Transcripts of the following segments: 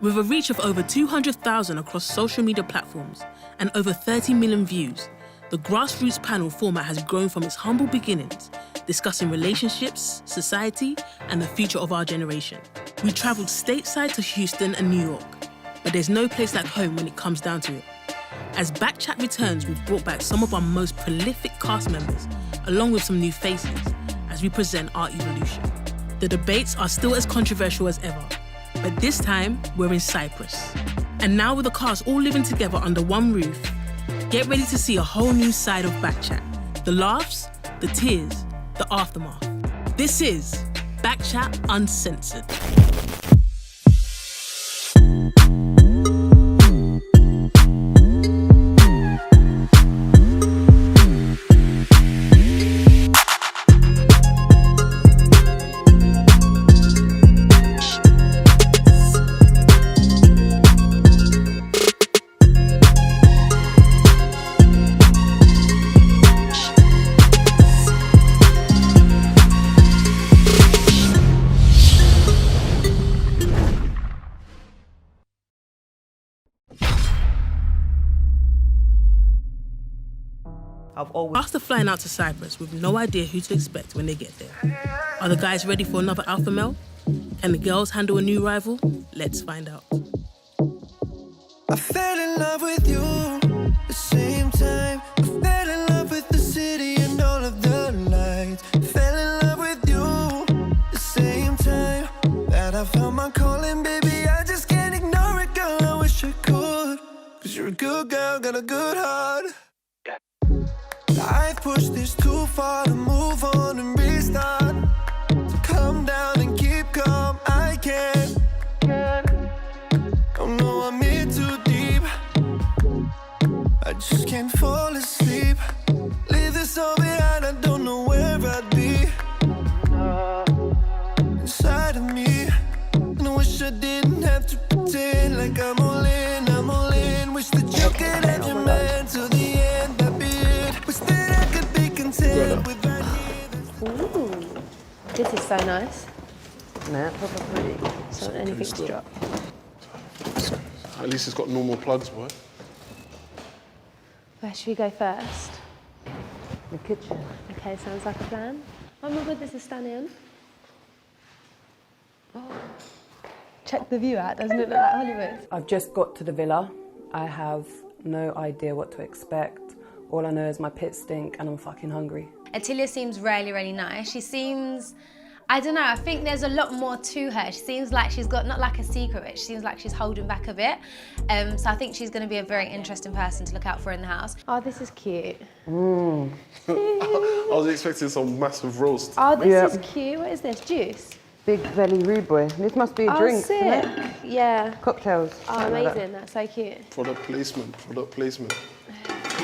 With a reach of over 200,000 across social media platforms and over 30 million views, the grassroots panel format has grown from its humble beginnings, discussing relationships, society, and the future of our generation. We travelled stateside to Houston and New York, but there's no place like home when it comes down to it. As BKCHAT returns, we've brought back some of our most prolific cast members, along with some new faces, as we present our evolution. The debates are still as controversial as ever, but this time, we're in Cyprus. And now with the cast all living together under one roof, get ready to see a whole new side of BKCHAT. The laughs, the tears, the aftermath. This is BKCHAT Uncensored. After flying out to Cyprus with no idea who to expect when they get there, are the guys ready for another alpha male? Can the girls handle a new rival? Let's find out. I fell in love with you the same time. I fell in love with the city and all of the lights. Fell in love with you the same time that I found my calling, baby. I just can't ignore it, girl. I wish I could. 'Cause you're a good girl, got a good heart. I've pushed this too far to move on and restart. To come down and keep calm, I can't. Oh no, I'm in too deep. I just can't fall asleep. Leave this all behind, I don't know where I'd be. Inside of me, and I wish I didn't have to pretend like I'm all in, I'm all in. Wish that you could have your man till the end, that'd be it. Wish that I could be content with right here. Ooh, this is so nice. No, probably. So anything to drop. At least it's got normal plugs, boy. Where should we go first? The kitchen. Okay, sounds like a plan. Oh my god, this is stunning. Oh. Check the view out, doesn't it look like Hollywood? I've just got to the villa. I have no idea what to expect. All I know is my pits stink and I'm fucking hungry. Atilia seems really, really nice. She seems, I don't know, I think there's a lot more to her. She seems like she's got, not like a secret, but she seems like she's holding back a bit. So I think she's gonna be a very interesting person to look out for in the house. Oh, this is cute. I was expecting some massive roast. Oh, this is cute. What is this? Juice? Big belly rude boy. This must be a drink, sick. isn't it? Yeah. Cocktails. Oh, amazing. That's so cute. Product placement, product placement.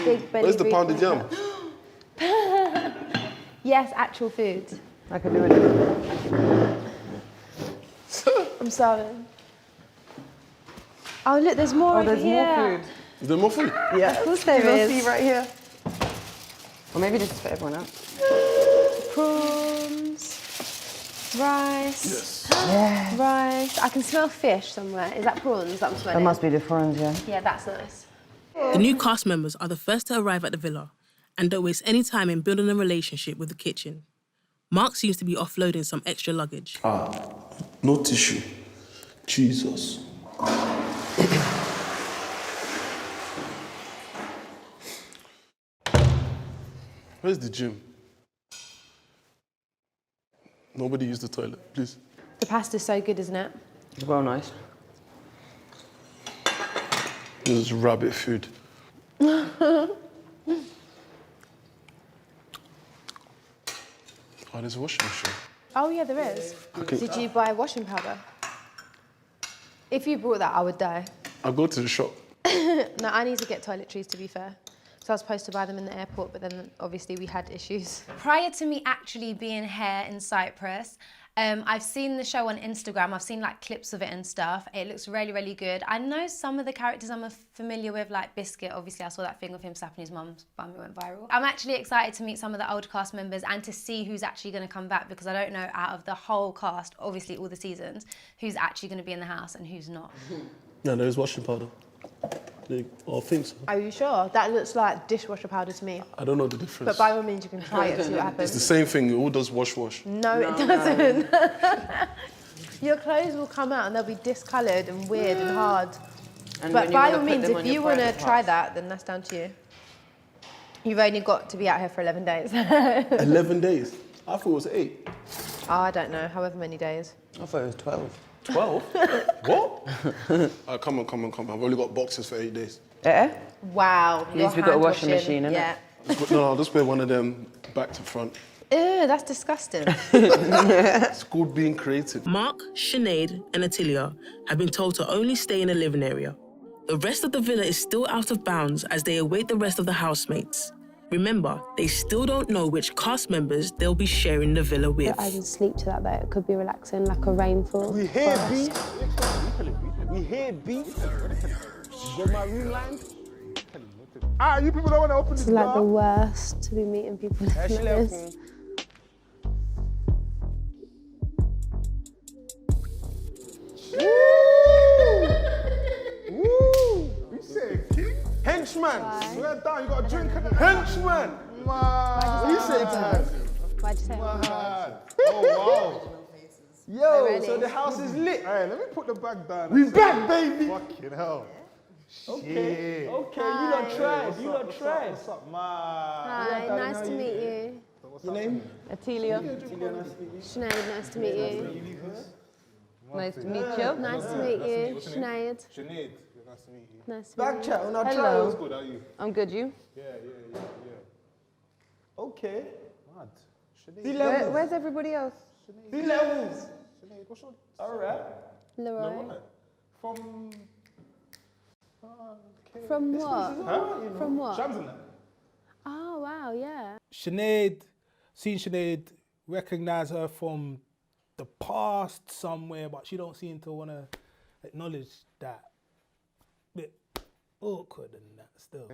Big belly Where's the rude pounded boy. yam? Yes, actual food. I could do it. I'm sorry. Oh, look, there's more over There's here. more food. Is there more food? Yeah. Of course there You'll is. see right here. Or maybe this is for everyone else. Prawns, rice. Yes. Yeah. Rice. I can smell fish somewhere. Is that prawns that I'm smelling? That must be the prawns, yeah. Yeah, that's nice. The new cast members are the first to arrive at the villa and don't waste any time in building a relationship with the kitchen. Mark seems to be offloading some extra luggage. No tissue. Jesus. Where's the gym? Nobody use the toilet, please. The pasta's so good, isn't it? It's well nice. This is rabbit food. Oh, there's a washing machine. Oh, yeah, there is. Did you buy washing powder? If you brought that, I would die. I'll go to the shop. No, I need to get toiletries, to be fair. So I was supposed to buy them in the airport, but then obviously we had issues. Prior to me actually being here in Cyprus, I've seen the show on Instagram. I've seen like clips of it and stuff. It looks really, really good. I know some of the characters I'm familiar with, like Biscuit. Obviously, I saw that thing of him slapping his mum's bum. It went viral. I'm actually excited to meet some of the old cast members and to see who's actually going to come back, because I don't know out of the whole cast, obviously all the seasons, who's actually going to be in the house and who's not. No, there is washing powder. I think so. Are you sure? That looks like dishwasher powder to me. I don't know the difference. But by all means, you can try it, see what happens. It's the same thing. It all does wash. No, it doesn't. Your clothes will come out and they'll be discoloured and weird and hard. And but when you by wanna all put means, them if on you your want to private try parts. that, then that's down to you. You've only got to be out here for 11 days. 11 days? I thought it was 8. Oh, I don't know, however many days. I thought it was 12. 12? What? Come on. I've only got boxes for 8 days. Wow. At least we got a washing machine, innit? Yeah. No, I'll just wear one of them back to front. Ew, that's disgusting. It's called being creative. Mark, Sinead, and Attilia have been told to only stay in the living area. The rest of the villa is still out of bounds as they await the rest of the housemates. Remember, they still don't know which cast members they'll be sharing the villa with. I can sleep to that though. It could be relaxing, like a rainfall. We hear beat. We hear beat. You got my room line? You people don't want to open It's this like the door? worst to be meeting people like this. Woo! You say king? Henchman! Swear down, you got a drink in the henchman! Man! You say man? Why'd you say Man! Oh, wow! Yo, really? so the house is lit. Alright, let me put the bag down. We back, baby! Fucking hell. Okay, okay, you lot tried, you lot tried. What's up, man? Hi, nice to meet you. Your name? Attilia. Sinead, nice to meet you. Nice to meet you. Nice to meet you. Sinead. Sinead, nice to meet you. Nice to Back meet chat on our Hello. trials. Good, how are you? I'm good, you? Yeah. Okay. Mad. Sinead. Where's everybody else? D levels. Sinead, what's your... Alright. Leroy. From... Okay. From what? Huh? From what? Shams in that. Oh, wow, yeah. Sinead, seen Sinead, recognise her from the past somewhere, but she don't seem to want to acknowledge that. Bit awkward and that still.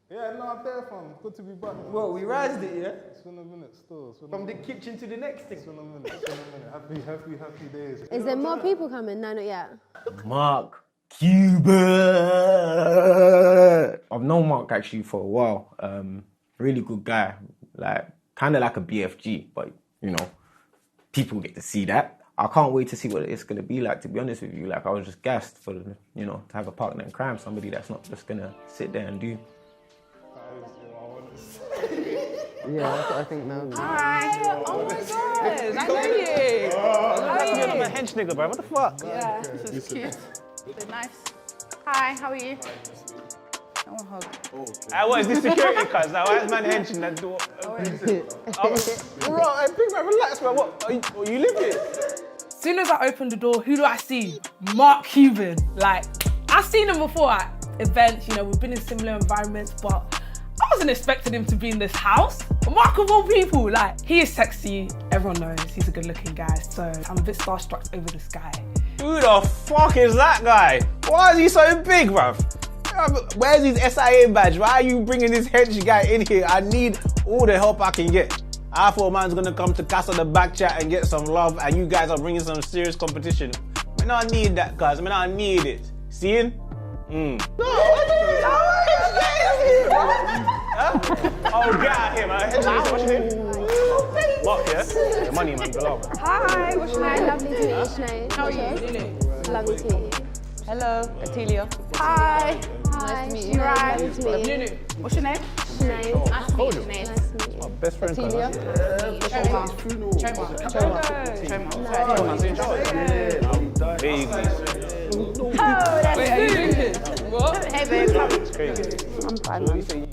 Yeah, no, I'm there, fam. Good to be back. Well, we raised it, yeah? It's been a minute still. From the kitchen to the next thing. It's been a minute. Happy days. Is there more people coming? No, not yet. Mark Cuban. I've known Mark actually for a while. Really good guy. Like, kind of like a BFG, but, you know, people get to see that. I can't wait to see what it's going to be like, to be honest with you. Like, I was just gassed for, you know, to have a partner in crime, somebody that's not just going to sit there and do. Yeah, I think now. Hi! Oh my god! I know you! I'm a hench nigga, bro. What the fuck? Yeah, this is cute. They're nice. Hi, how are you? I want a hug. What is this security, cuz? Why is man henching that door? Bro, big man, relax, man. What? You live here? As soon as I open the door, who do I see? Mark Cuban. Like, I've seen him before at events, you know, we've been in similar environments, but I wasn't expecting him to be in this house. Mark of all people, like, he is sexy. Everyone knows he's a good looking guy, so I'm a bit starstruck over this guy. Who the fuck is that guy? Why is he so big, bruv? Where's his SIA badge? Why are you bringing this hench guy in here? I need all the help I can get. I thought man's gonna come to Casa the back chat and get some love, and you guys are bringing some serious competition. Man, I need that, cuz. Man, I need it. Seeing? Oh, get out of here, man. What's your name? Mark, yeah? The money, man. Below. Hi, what's your name? Lovely to meet you, Sinead. How are you? Lovely to meet you. Hello, Attilia. Hi. Nice to meet you. Lovely to meet you. Nunu, what's your name? Sinead. Nice to meet you. Nice to meet you. Best friend, cuz.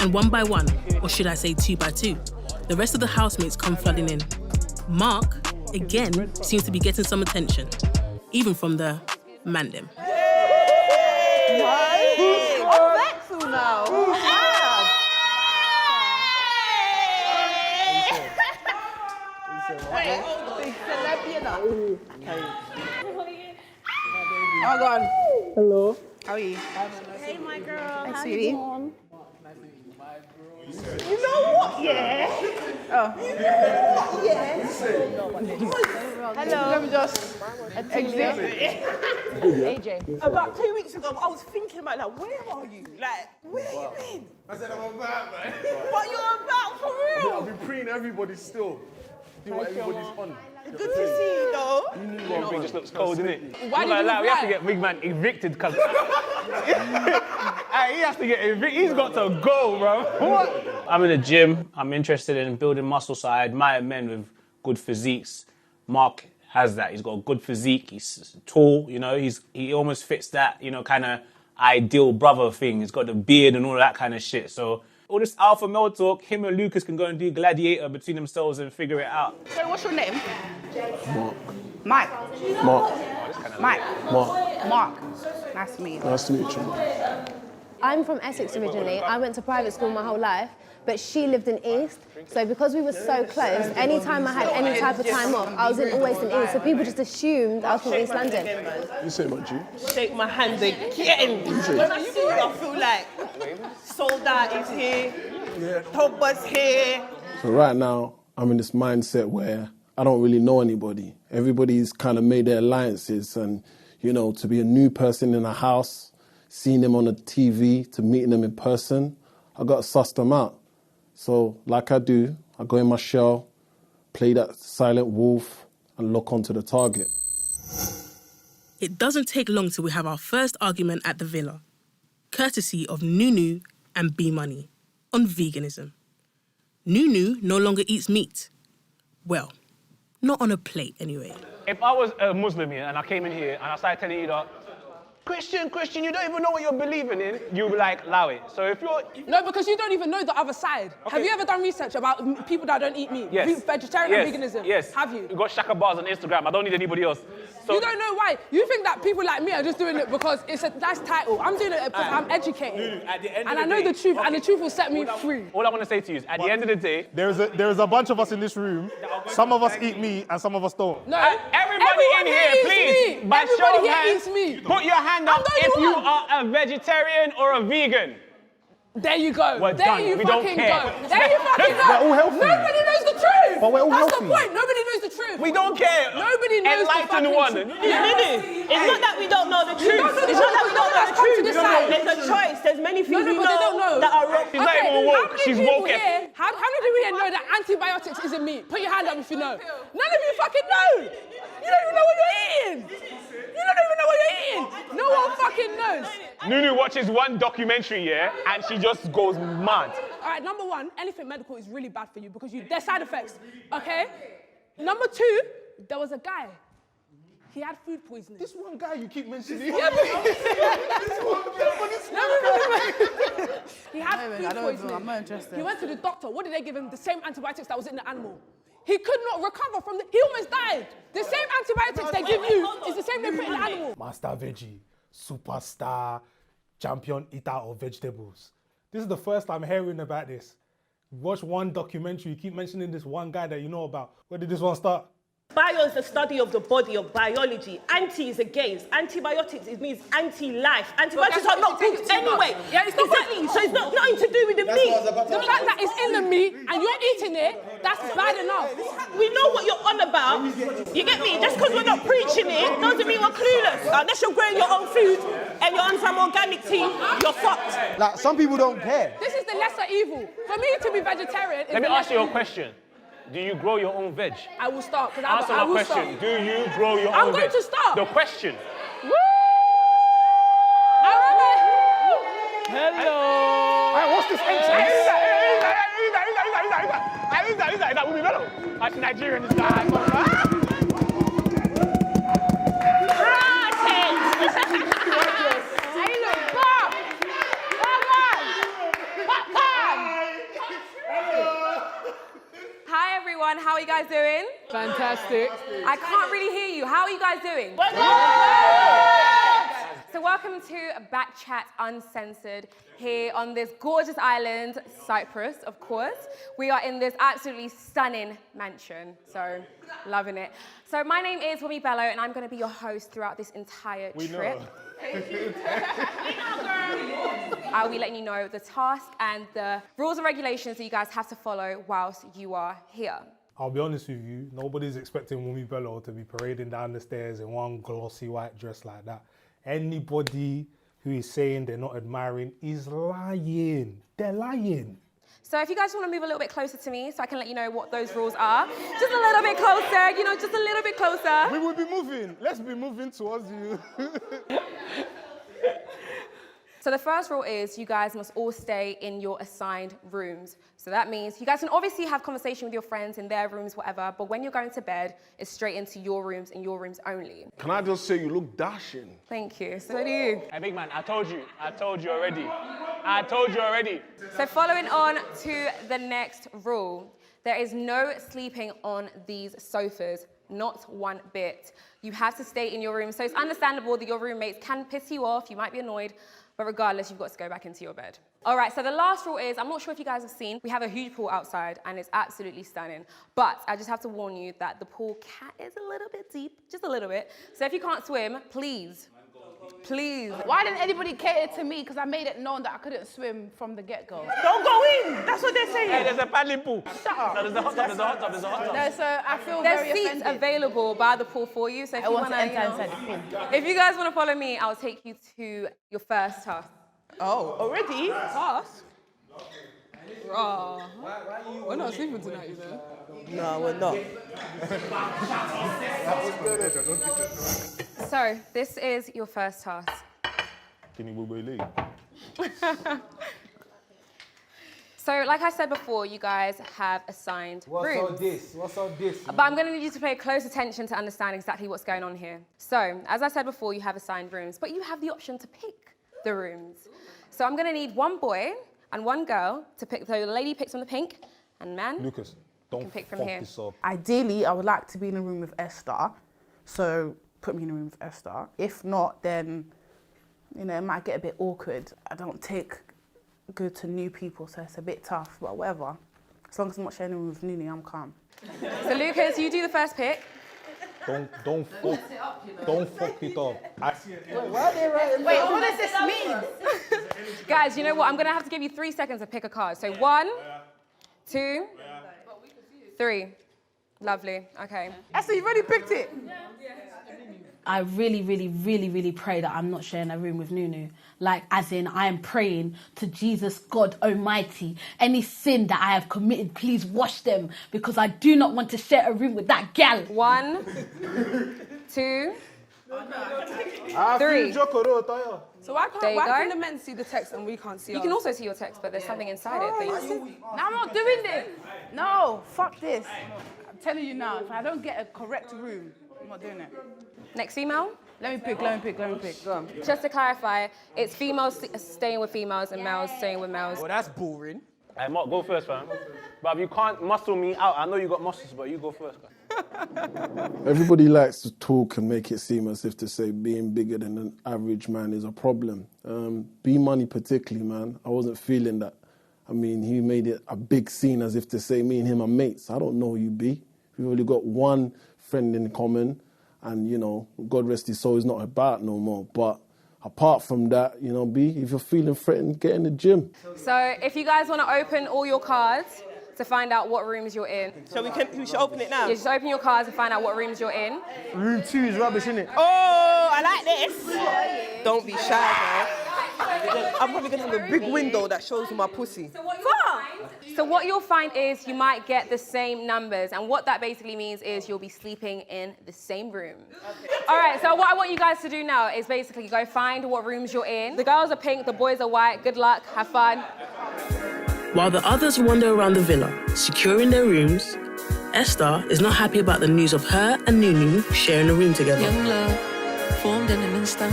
And one by one, or should I say 2 by 2, the rest of the housemates come flooding in. Mark, again, seems to be getting some attention, even from the mandem. Wait, hold on. Big celeb, you know. Oh, God. Hello. How are you? Hey, my girl. Hi, How sweetie. you doing? You know what? Yeah. Oh. Hello. Let me just exit. AJ. About 2 weeks ago, I was thinking about, like, where are you? Like, where you been? I said I'm about, man. What you about, for real? I've been preying everybody still. Do what everybody's on. Good to see you, though. Your thing just looks cold, innit? Why did you We have to reply? get big man evicted, cuz. Hey, he has to get evicted. He's got to go, bro. What? I'm in the gym. I'm interested in building muscle, so I admire men with good physiques. Mark has that. He's got a good physique. He's tall, you know. He almost fits that, you know, kind of ideal brother thing. He's got the beard and all that kind of shit. So all this alpha male talk, him and Lucas can go and do gladiator between themselves and figure it out. So, what's your name? Mark. Mike. Mark. Mike. Mark. Mark. Nice to meet you. Nice to meet you. I'm from Essex originally. I went to private school my whole life, but she lived in East. So because we were so close, anytime I had any type of time off, I was always in East. So people just assumed I was from East London. You say my G? Shake my hand again. When I see you, I feel like Soldat is here, Pogba's here. So right now, I'm in this mindset where I don't really know anybody. Everybody's kind of made their alliances, and, you know, to be a new person in a house, seeing them on the TV, to meeting them in person, I got to suss them out. So, like I do, I go in my shell, play that silent wolf, and lock onto the target. It doesn't take long till we have our first argument at the villa, courtesy of Nunu and B-Money, on veganism. Nunu no longer eats meat. Well, not on a plate anyway. If I was a Muslim here and I came in here and I started telling you that, Christian, you don't even know what you're believing in, you would like allow it. So if you're... No, because you don't even know the other side. Okay. Have you ever done research about people that don't eat meat? Yes. Vegetarian and veganism? Yes. Have you? You got Shaka bars on Instagram. I don't need anybody else. So You don't know why. You think that people like me are just doing it because it's a nice title. I'm doing it because I'm educated. At the end of And the I know day, the truth, and the truth will set me free. all I want to say to you is, at the end of the day... There's a bunch of us in this room. Some of us eat meat and some of us don't. No, Everybody in here, eats please, meat. by show Everybody of here hands, eats meat. put your hand up if you are a vegetarian or a vegan. There you go. We're there done. you We don't fucking care. go. There you fucking go. We're all healthy. Nobody knows the truth. But we're all That's healthy. the point. Nobody knows the truth. We don't care. Nobody knows the Enlighten fucking one. truth. It's not that we don't know the truth. don't know the It's not truth. that we don't know the Come to truth. this side. There's a choice. There's many things No, we but they don't know. that are wrong. She's not even woke. She's woke. How many people here know that antibiotics isn't meat? Put your hand up if you know. None of you fucking know. You don't even know what you're eating. You don't even know what you're eating. No one fucking knows. Nunu watches one documentary, yeah, and she just goes mad. All right, number one, anything medical is really bad for you because there's side effects, okay? Number two, there was a guy. He had food poisoning. This one guy you keep mentioning. Yeah, but... He had food poisoning. I'm not interested. He went to the doctor. What did they give him? The same antibiotics that was in the animal. He could not recover from he almost died. The same antibiotics they give you is the same they put in the animal. Master veggie, superstar, champion eater of vegetables. This is the first time hearing about this. Watch one documentary, you keep mentioning this one guy that you know about. Where did this one start? Bio is the study of the body, of biology. Anti is against. Antibiotics, it means anti-life. Antibiotics are not good anyway. Yeah, it's not exactly. So it's not nothing to do with the meat. The fact that it's in the meat and you're eating it, that's bad enough. We know what you're on about. You get me? Just because we're not preaching it doesn't mean we're clueless. Unless you're growing your own food and you're on some organic team, you're fucked. Like, some people don't care. This is the lesser evil. For me to be vegetarian is Let me the ask you a lesser question. Do you grow your own veg? I will start. Answer my question. Do you grow your I'm own veg? going to start. The question. Woo! Hello. Hey, what's this entrance? That's Nigerian, this guy. Hi everyone, how are you guys doing? Fantastic. I can't really hear you. How are you guys doing? So welcome to BKCHAT Uncensored here on this gorgeous island, Cyprus, of course. We are in this absolutely stunning mansion, so loving it. So my name is Wumi Bello, and I'm going to be your host throughout this entire trip. I'll be letting you know the task and the rules and regulations that you guys have to follow whilst you are here. I'll be honest with you, nobody's expecting Wumi Bello to be parading down the stairs in one glossy white dress like that. Anybody who is saying they're not admiring is lying. They're lying. So if you guys want to move a little bit closer to me so I can let you know what those rules are. Just a little bit closer, you know, just a little bit closer. We will be moving. Let's be moving towards you. So the first rule is you guys must all stay in your assigned rooms. So that means you guys can obviously have conversation with your friends in their rooms, whatever, but when you're going to bed, it's straight into your rooms and your rooms only. Can I just say you look dashing? Thank you. So do you. Hey, big man, I told you already. I told you already. So following on to the next rule, there is no sleeping on these sofas, not one bit. You have to stay in your room. So it's understandable that your roommates can piss you off, you might be annoyed, but regardless, you've got to go back into your bed. All right, so the last rule is, I'm not sure if you guys have seen, we have a huge pool outside and it's absolutely stunning. But I just have to warn you that the pool is a little bit deep, just a little bit. So if you can't swim, please. Why didn't anybody cater to me? Because I made it known that I couldn't swim from the get-go. Don't go in. That's what they're saying. Hey, there's a paddling pool. Shut up. No, there's a hot tub, there's a hot tub, there's a hot tub. No, so I feel There's very seats offended. available by the pool for you. So if I you want want to enter inside the pool. if you guys want to follow me, I'll take you to your first task. Oh, already? Task? We're not sleeping tonight, you know. No, we're not. So this is your first task. Can you leave? So like I said before, you guys have assigned rooms. What's all this? But I'm going to need you to pay close attention to understand exactly what's going on here. So, as I said before, you have assigned rooms, but you have the option to pick the rooms. So I'm going to need one boy and one girl to pick. So the lady picks from the pink, and man, Lucas, you can pick from here. this up. Ideally, I would like to be in a room with Esther, so put me in a room with Esther. If not, then, you know, it might get a bit awkward. I don't take good to new people, so it's a bit tough, but whatever. As long as I'm not sharing a room with Nini, I'm calm. So Lucas, you do the first pick. Don't fuck it up. Wait, what does this mean? Guys, you know what? I'm going to have to give you 3 seconds to pick a card. So 1, 2, 3. Lovely. Okay. Esther, you've already picked it. I really pray that I'm not sharing a room with Nunu. Like, as in, I am praying to Jesus, God Almighty. Any sin that I have committed, please wash them, because I do not want to share a room with that gal. 1, 2, 3. 3. So why There you can go. the men see the text and we can't see You ours? can also see your text, but there's something inside it. That you... No, I'm not doing this. No, fuck this. I'm telling you now, if I don't get a correct room, I'm not doing it. Next female? Let me pick. Go on. Just to clarify, it's females staying with females and males staying with males. Well, that's boring. Hey, Mark, go first, fam. But if you can't muscle me out, I know you got muscles, but you go first, fam. Everybody likes to talk and make it seem as if to say being bigger than an average man is a problem. B-Money particularly, man, I wasn't feeling that. I mean, he made it a big scene as if to say me and him are mates. I don't know you, B. We've only got one friend in common, and, you know, God rest his soul, is not about no more. But apart from that, you know, B, if you're feeling threatened, get in the gym. So if you guys want to open all your cards to find out what rooms you're in. So we should open it now? Yeah, just open your cards and find out what rooms you're in. Room 2 is rubbish, innit? Oh, I like this. Don't be shy, girl. I'm probably going to have a big window that shows my pussy. So what you'll find is you might get the same numbers, and what that basically means is you'll be sleeping in the same room. All right, so what I want you guys to do now is basically go find what rooms you're in. The girls are pink, the boys are white. Good luck, have fun. While the others wander around the villa, securing their rooms, Esther is not happy about the news of her and Nunu sharing a room together. Young love, formed in an instant.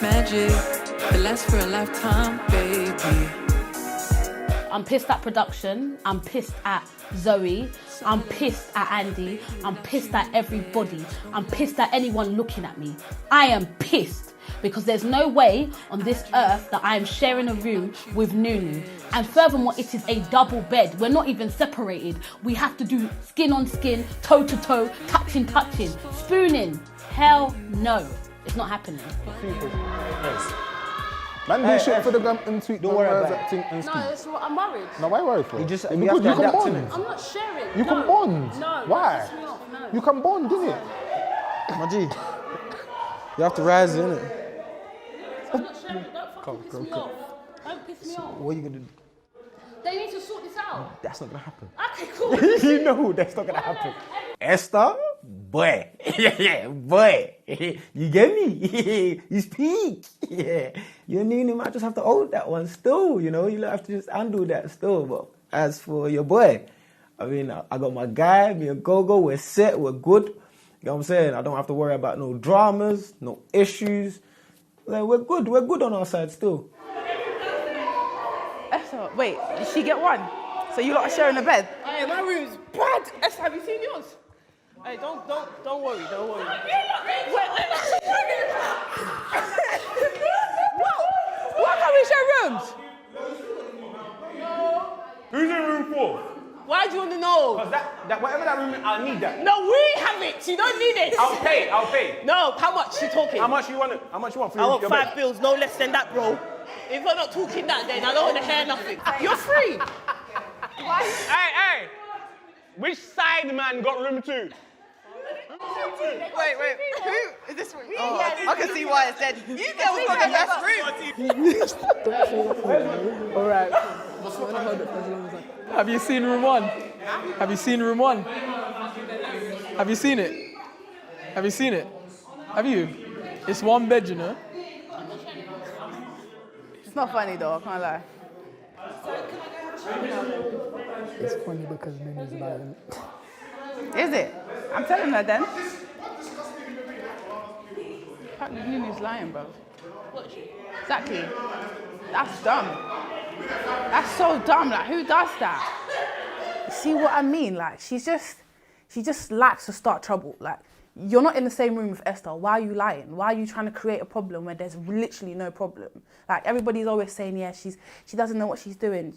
Magic, that lasts for a lifetime, baby. I'm pissed at production. I'm pissed at Zoe. I'm pissed at Andy. I'm pissed at everybody. I'm pissed at anyone looking at me. I am pissed because there's no way on this earth that I am sharing a room with Nunu. And furthermore, it is a double bed. We're not even separated. We have to do skin on skin, toe to toe, touching, spooning. Hell no. It's not happening. Yes. Man, do shit for the gram and tweet. Don't worry about it. No, that's what I'm worried. No, why worry for? You just because you have to you can adapt to bond. it. I'm not sharing. You can bond. No. Why? That pisses me off. No. You can bond, innit? My G, you have to rise, innit? I'm not sharing. Don't fucking piss me off. Don't piss me off. What are you gonna do? They need to sort this out. That's not gonna happen. Okay, cool. You know that's not gonna happen. Esther, boy, boy, you get me? He's peak. Yeah, you and him might just have to hold that one still. You know, you have to just handle that still. But as for your boy, I mean, I got my guy, me and Gogo. We're set. We're good. You know what I'm saying? I don't have to worry about no dramas, no issues. Like, we're good. We're good on our side still. Esther, wait, did she get one? So you lot are sharing a bed? Hey, my room's bad. Esther, have you seen yours? Hey, don't worry, don't worry. Why can't we share rooms? Who's in room 4? Why do you want to know? Because that whatever that room is, I need that. No, we have it. You don't need it. I'll pay. No, how much you talking? How much you want for I want your 5 bed? bills, no less than that, bro. If you're not talking that, then I don't want to hear nothing. You're free. Hey, which side man got room 2? Wait, who is this room? Oh, I can see why it's dead. You girls got the best room. All right. Have you seen room 1? Have you seen room 1? Have you seen it? Have you seen it? Have you? It's one bed, you know. It's not funny though, I can't lie. It's funny because Nunu's lying. Is it? I'm telling her then. Apparently Nunu's lying, bro. Exactly. That's dumb. That's so dumb. Like, who does that? See what I mean? Like, she just likes to start trouble. Like, you're not in the same room with Esther. Why are you lying? Why are you trying to create a problem where there's literally no problem? Like, everybody's always saying, yeah, she doesn't know what she's doing.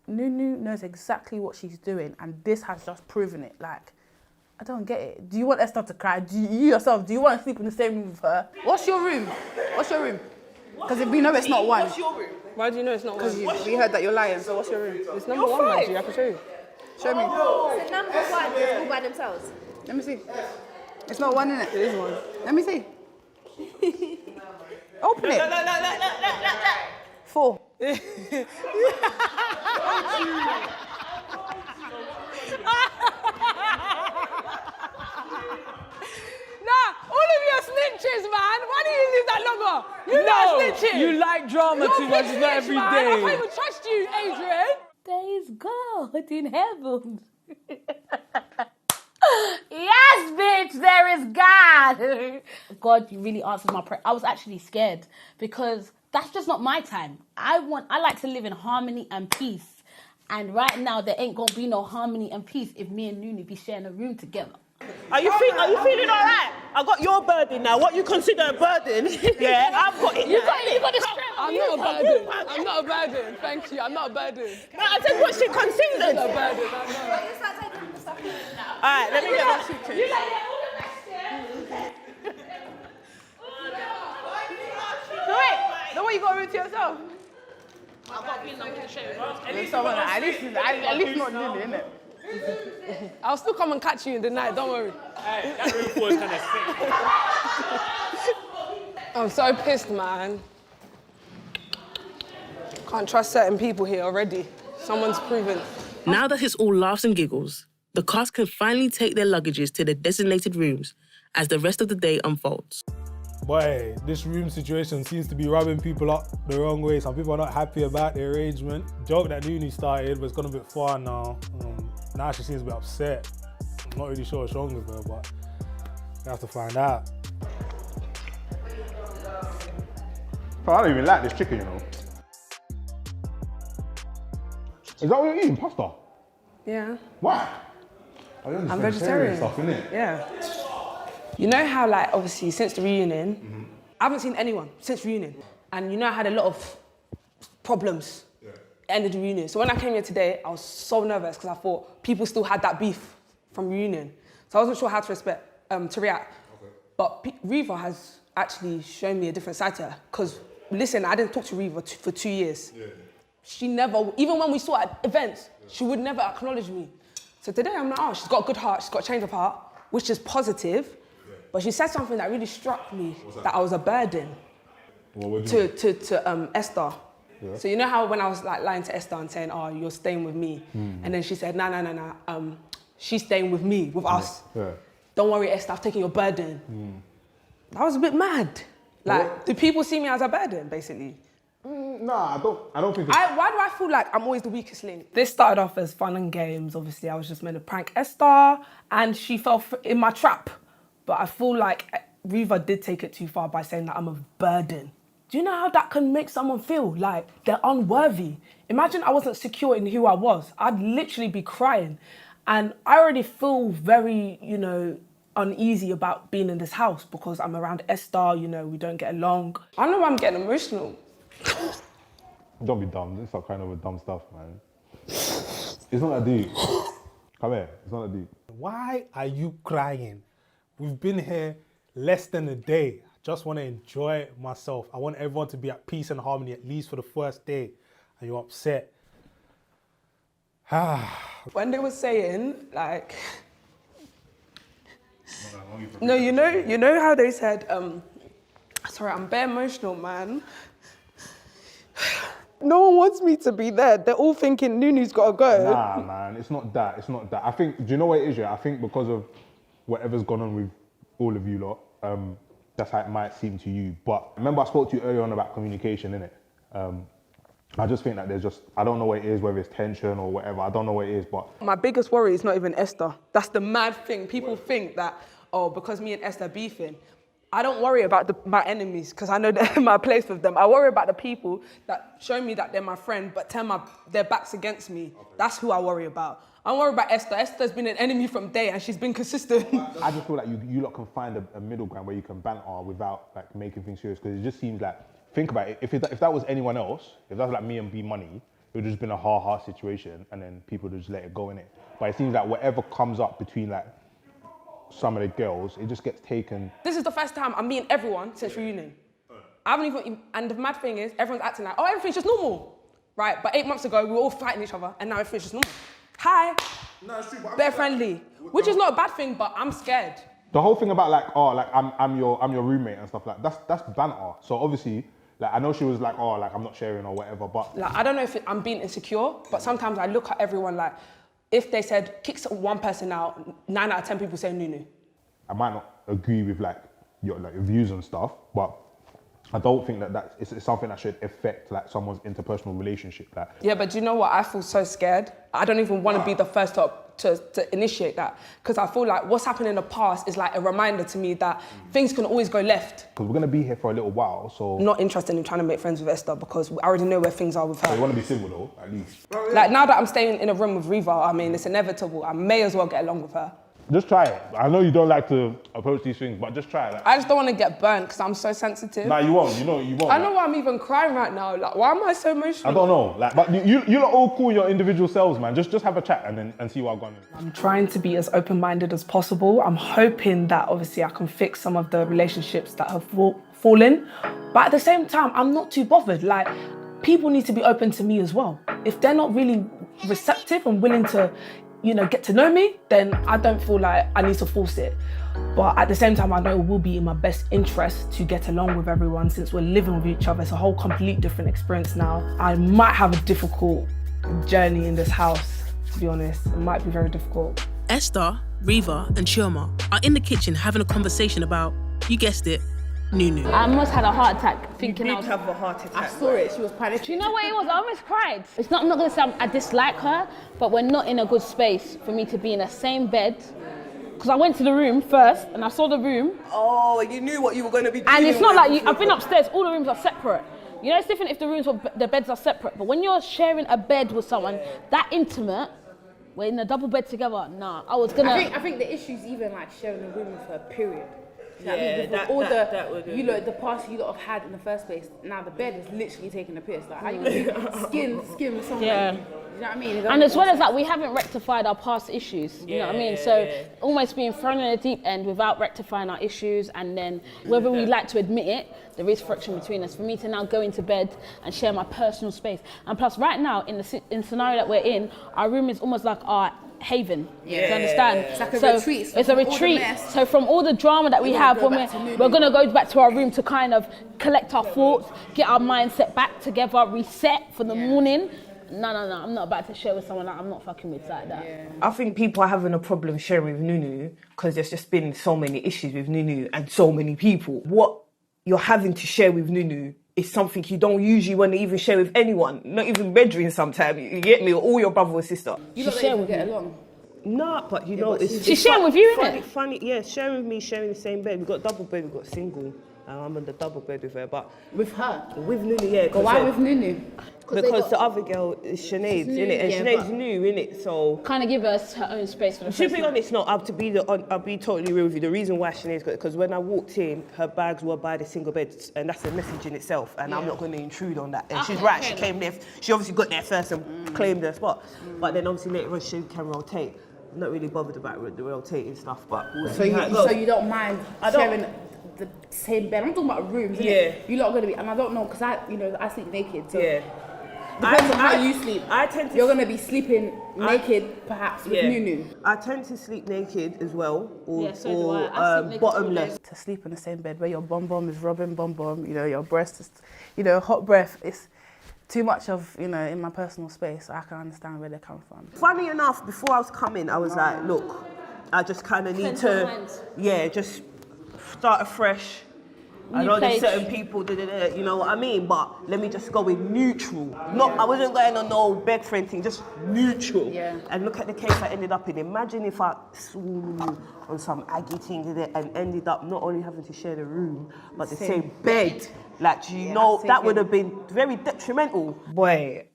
Nunu knows exactly what she's doing, and this has just proven it. Like, I don't get it. Do you want Esther to cry? Do you yourself, do you want to sleep in the same room with her? What's your room? Because we know it's not one. What's your room? Why do you know it's not one? Because we heard that you're lying, so what's your room? It's number 1, man. I can show you. Show me. So number 1 is all by themselves. Let me see. It's not one, innit? It is one. Let me see. Open it. 4. Nah, all of you are snitches, man. Why do you leave that longer? You lot are snitches. You like drama too much. It's not every day. I can't even trust you, Adrian. There is God in heaven. Yes, bitch, there is God. God, you really answered my prayer. I was actually scared because that's just not my time. I like to live in harmony and peace. And right now, there ain't gonna be no harmony and peace if me and Nunu be sharing a room together. Are you feeling all right? I got your burden now. What you consider a burden? Yeah, I've got it. You got the strength. I'm not a burden. I'm not a burden. Thank you. I'm not a burden. No, I said what she considered. I'm not a burden. All right, let me get my suitcase. So wait, no way you got a room to yourself? I've got pins I'm going to show you. At least not Nunu, innit? I'll still come and catch you in the night. Don't worry. Hey, that room 4 is kind of sick. I'm so pissed, man. Can't trust certain people here already. Someone's proven. Now that it's all laughs and giggles, the cast can finally take their luggages to their designated rooms as the rest of the day unfolds. Boy, this room situation seems to be rubbing people up the wrong way. Some people are not happy about the arrangement. Joke that Nunu started, but it's gone a bit far now. Now she seems a bit upset. I'm not really sure what's wrong with her, but we have to find out. Bro, I don't even like this chicken, you know. Is that what you're eating? Pasta? Yeah. Why? I'm vegetarian. Stuff, innit? Yeah. You know how, like, obviously, since the reunion, I haven't seen anyone since reunion. And you know I had a lot of problems at the reunion. So when I came here today, I was so nervous because I thought people still had that beef from reunion. So I wasn't sure how to react. Okay. But Reva has actually shown me a different side to her. Because, listen, I didn't talk to Reva for 2 years. Yeah. She never, even when we saw at events, she would never acknowledge me. So today I'm like, oh, she's got a good heart, she's got a change of heart, which is positive. Yeah. But she said something that really struck me, that I was a burden to Esther. Yeah. So you know how when I was like lying to Esther and saying, oh, you're staying with me. And then she said, no, she's staying with me, with us. Yeah. Don't worry, Esther, I've taken your burden. I was a bit mad. Like, do people see me as a burden, basically? Nah, I don't think why do I feel like I'm always the weakest link? This started off as fun and games. Obviously, I was just meant to prank Esther, and she fell in my trap. But I feel like Reva did take it too far by saying that I'm a burden. Do you know how that can make someone feel like they're unworthy? Imagine I wasn't secure in who I was. I'd literally be crying. And I already feel very, uneasy about being in this house because I'm around Esther, we don't get along. I don't know why I'm getting emotional. Don't be dumb. It's not kind of a dumb stuff, man. It's not that deep. Come here. It's not that deep. Why are you crying? We've been here less than a day. I just want to enjoy myself. I want everyone to be at peace and harmony, at least for the first day. And you're upset. When they were saying, like... No, you know how they said, sorry, I'm bare emotional, man. No one wants me to be there. They're all thinking Nunu's got to go. Nah, man, it's not that. It's not that. I think, do you know what it is, yeah? I think because of whatever's gone on with all of you lot, that's how it might seem to you. But remember I spoke to you earlier on about communication, innit? I just think that there's just, I don't know what it is, whether it's tension or whatever. I don't know what it is, but... My biggest worry is not even Esther. That's the mad thing. People think that, because me and Esther beefing, I don't worry about my enemies because I know they're in my place with them. I worry about the people that show me that they're my friend but turn their backs against me. Okay. That's who I worry about. I don't worry about Esther. Esther's been an enemy from day and she's been consistent. I just feel like you lot can find a middle ground where you can banter without like making things serious, because it just seems like, think about it, if that was anyone else, if that was like me and B Money, it would have just been a hard situation and then people would just let it go in it. But it seems like whatever comes up between like some of the girls, it just gets taken. This is the first time I'm meeting everyone since reunion. I haven't even, and the mad thing is, everyone's acting like, oh, everything's just normal. Right, but 8 months ago, we were all fighting each other, and now everything's just normal. Hi. No, it's true, but they're friendly, which is not a bad thing, but I'm scared. The whole thing about like, I'm your roommate and stuff like that's banter. So obviously, like I know she was like, I'm not sharing or whatever, but like I don't know if I'm being insecure, but sometimes I look at everyone like, if they said kick one person out, 9 out of 10 people say Nunu. I might not agree with like your views and stuff, but I don't think that it's something that should affect like someone's interpersonal relationship. Like. Yeah, but do you know what? I feel so scared. I don't even want to be the first to initiate that, because I feel like what's happened in the past is like a reminder to me that things can always go left. Because we're gonna be here for a little while, so. Not interested in trying to make friends with Esther because I already know where things are with her. So you want to be civil though, at least. Like now that I'm staying in a room with Reva, I mean it's inevitable. I may as well get along with her. Just try it. I know you don't like to approach these things, but just try it. Like. I just don't want to get burnt because I'm so sensitive. Nah, you won't. You won't. I know why I'm even crying right now. Like, why am I so emotional? I don't know. Like, but you're all cool in your individual selves, man. Just have a chat and see what I've gone. I'm trying to be as open-minded as possible. I'm hoping that obviously I can fix some of the relationships that have fallen. But at the same time, I'm not too bothered. Like, people need to be open to me as well. If they're not really receptive and willing to, get to know me, then I don't feel like I need to force it. But at the same time, I know it will be in my best interest to get along with everyone since we're living with each other. It's a whole complete different experience now. I might have a difficult journey in this house, to be honest. It might be very difficult. Esther, Reva and Chioma are in the kitchen having a conversation about, you guessed it, Nunu. I almost had a heart attack thinking I was... have a heart attack. I saw it, she was panicking. You know what it was? I almost cried. I'm not gonna say I dislike her, but we're not in a good space for me to be in the same bed. Because I went to the room first and I saw the room. Oh, you knew what you were going to be doing. And it's not like I've been upstairs, all the rooms are separate. You know, it's different if the beds are separate, but when you're sharing a bed with someone that intimate, we're in a double bed together. Nah, I think the issue's even like sharing a room with her. Period. The past you lot have had in the first place. Now the bed is literally taking a piss. Like, how you gonna skin with someone? Yeah. You know what I mean? And as well as that, we haven't rectified our past issues. You know what I mean? So almost being thrown in the deep end without rectifying our issues, and then whether we like to admit it, there is friction between us. For me to now go into bed and share my personal space, and plus right now in the scenario that we're in, our room is almost like our haven. Do you understand? It's like a retreat. So it's a retreat. So from all the drama that we have, we're going to go back to our room to kind of collect our thoughts, get our mindset back together, reset for the morning. No, I'm not about to share with someone that I'm not fucking with like that. I think people are having a problem sharing with Nunu because there's just been so many issues with Nunu and so many people. What you're having to share with Nunu is something you don't usually want to even share with anyone, not even bedroom sometimes. You get me, or all your brother or sister. You don't even get along. Nah, but you know, she's sharing with you, innit? Funny, yeah, sharing with me, sharing the same bed. We've got double bed, we've got single. I'm on the double bed with her, but... With her? With Nunu, yeah. But why with Nunu? Because the other girl is Sinead's, innit? And Sinead's new, innit? So... Kind of give us her own space for the To be honest, no, I'll be totally real with you. The reason why Sinead's got it, because when I walked in, her bags were by the single beds, and that's a message in itself, and I'm not going to intrude on that. And she's right, she came there, she obviously got there first and claimed her spot. But then obviously later on, she can rotate. I'm not really bothered about the rotating stuff, but we'll see how it goes. So you don't mind sharing the same bed? I'm talking about rooms, isn't it? You're not going to be, and I don't know, because I sleep naked, so depends on how you sleep. You're going to be sleeping naked, perhaps, with Nunu. I tend to sleep naked as well, or bottomless. To sleep in the same bed where your bum is rubbing bum, you know, your breast is, you know, hot breath. It's too much of, you know, in my personal space. I can understand where they come from. Funny enough, before I was coming, I was like, look, I just kind of need to, just start afresh. I know there's certain people, you know what I mean? But let me just go with neutral. I wasn't going on no bed friend thing, just neutral. Yeah. And look at the case I ended up in. Imagine if I swooned on some aggy thing and ended up not only having to share the room, but the same bed. Like, you know, that would have been very detrimental. Boy,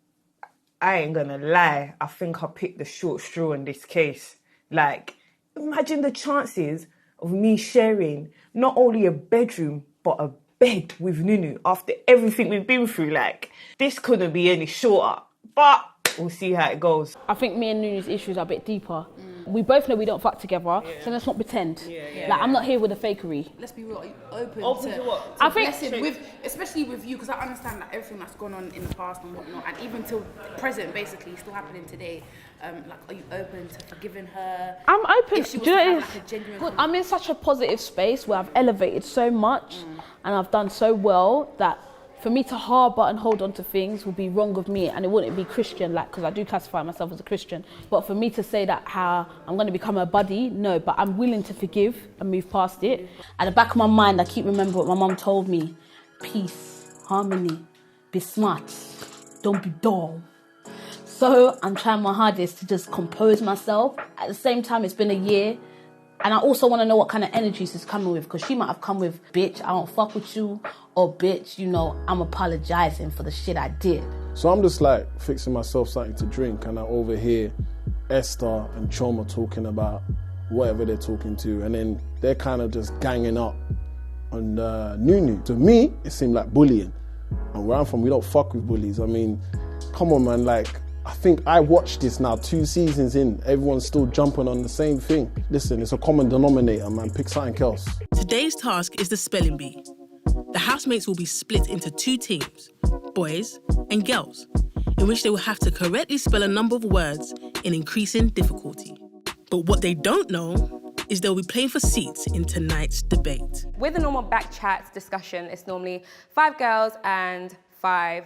I ain't gonna lie. I think I picked the short straw in this case. Like, imagine the chances of me sharing not only a bedroom, but a bed with Nunu after everything we've been through. Like, this couldn't be any shorter, but we'll see how it goes. I think me and Nunu's issues are a bit deeper. We both know we don't fuck together, so let's not pretend. Like, I'm not here with a fakery. Let's be real, open to what? I think especially with you, because I understand that everything that's gone on in the past and whatnot, and even till present, basically, still happening today. Like, are you open to forgiving her? I'm open. If she was Do you know, like a genuine I'm in such a positive space where I've elevated so much and I've done so well that for me to harbour and hold on to things would be wrong of me, and it wouldn't be Christian, like, because I do classify myself as a Christian. But for me to say that how I'm going to become a buddy, no, but I'm willing to forgive and move past it. At the back of my mind, I keep remembering what my mum told me. Peace, harmony, be smart, don't be dull. So I'm trying my hardest to just compose myself. At the same time, it's been a year. And I also want to know what kind of energies she's coming with, because she might have come with, bitch, I don't fuck with you, or bitch, you know, I'm apologizing for the shit I did. So I'm just like fixing myself something to drink, and I overhear Esther and Choma talking about whatever they're talking to, and then they're kind of just ganging up on Nunu. To me, it seemed like bullying. And where I'm from, we don't fuck with bullies. I mean, come on, man, like, I think I watched this now 2 seasons in. Everyone's still jumping on the same thing. Listen, it's a common denominator, man. Pick something else. Today's task is the spelling bee. The housemates will be split into 2 teams, boys and girls, in which they will have to correctly spell a number of words in increasing difficulty. But what they don't know is they'll be playing for seats in tonight's debate. With a normal back chat discussion, it's normally 5 girls and 5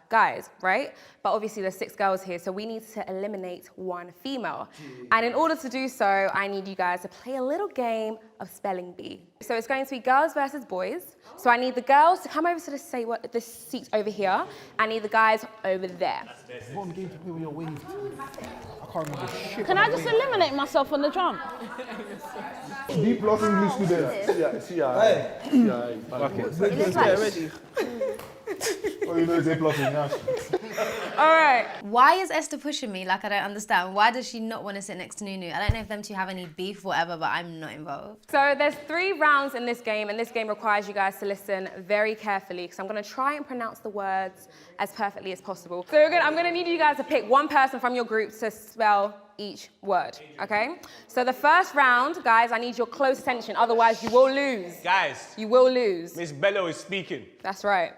guys, right? But obviously there's 6 girls here, so we need to eliminate 1 female. And in order to do so, I need you guys to play a little game of spelling bee. So it's going to be girls versus boys. So I need the girls to come over to the seats over here. I need the guys over there. One game to play with your wave. I can't remember shit. Can I just eliminate myself on the jump? B plus English student. Hey. Okay. Ready. All right. Why is Esther pushing me? Like, I don't understand. Why does she not want to sit next to Nunu? I don't know if them two have any beef or whatever, but I'm not involved. So there's 3 rounds in this game, and this game requires you guys to listen very carefully, because I'm going to try and pronounce the words as perfectly as possible. So I'm going to need you guys to pick one person from your group to spell each word, okay? So the first round, guys, I need your close attention, otherwise you will lose. Guys. You will lose. Miss Bello is speaking. That's right.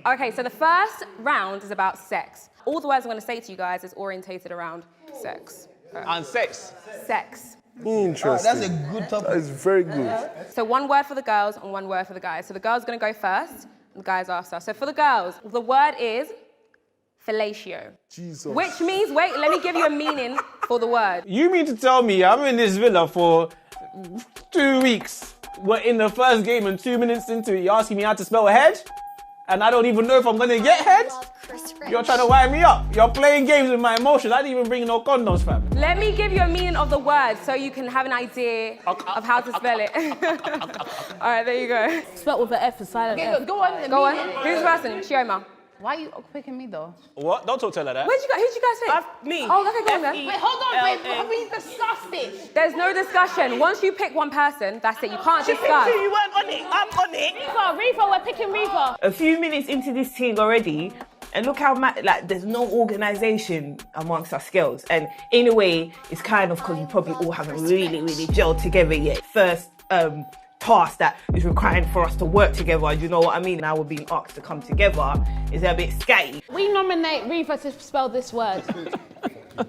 Okay, so the first round is about sex. All the words I'm going to say to you guys is orientated around sex. Okay. And sex? Sex. Interesting. That's a good topic. That is very good. So 1 word for the girls and 1 word for the guys. So the girls are going to go first, and the guys after. So for the girls, the word is fellatio. Jesus. Which means, wait, let me give you a meaning for the word. You mean to tell me I'm in this villa for 2 weeks? We're in the first game and 2 minutes into it, you're asking me how to spell head? And I don't even know if I'm gonna get head? You're trying to wind me up. You're playing games with my emotions. I didn't even bring no condoms, fam. Let me give you a meaning of the word so you can have an idea of how to spell it. All right, there you go. Spelled with an F and silent F. Go on. Who's the person? Shioma. Why are you picking me though? What? Don't talk to her like that. Who'd you guys pick? Me. Oh, okay, go on then. Wait, hold on, babe. Have we discussed it? There's no discussion. Once you pick one person, that's it. You can't She discuss. picked you, you weren't on it. I'm on it. Reefer, we're picking Reefer. A few minutes into this thing already, and look how there's no organisation amongst us girls. And in a way, it's kind of because we probably all haven't really gelled together yet. First task that is required for us to work together, you know what I mean? Now we're being asked to come together. Is a bit scatty. We nominate Reefer to spell this word. I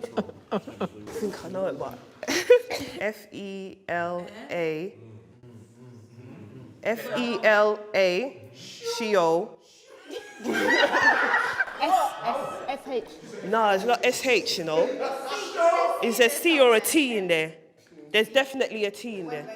think I know it, but F-E-L-A. F-E-L-A. Shio. S-H. No, it's not S-H, you know. Is a C or a T in there? There's definitely a T in there.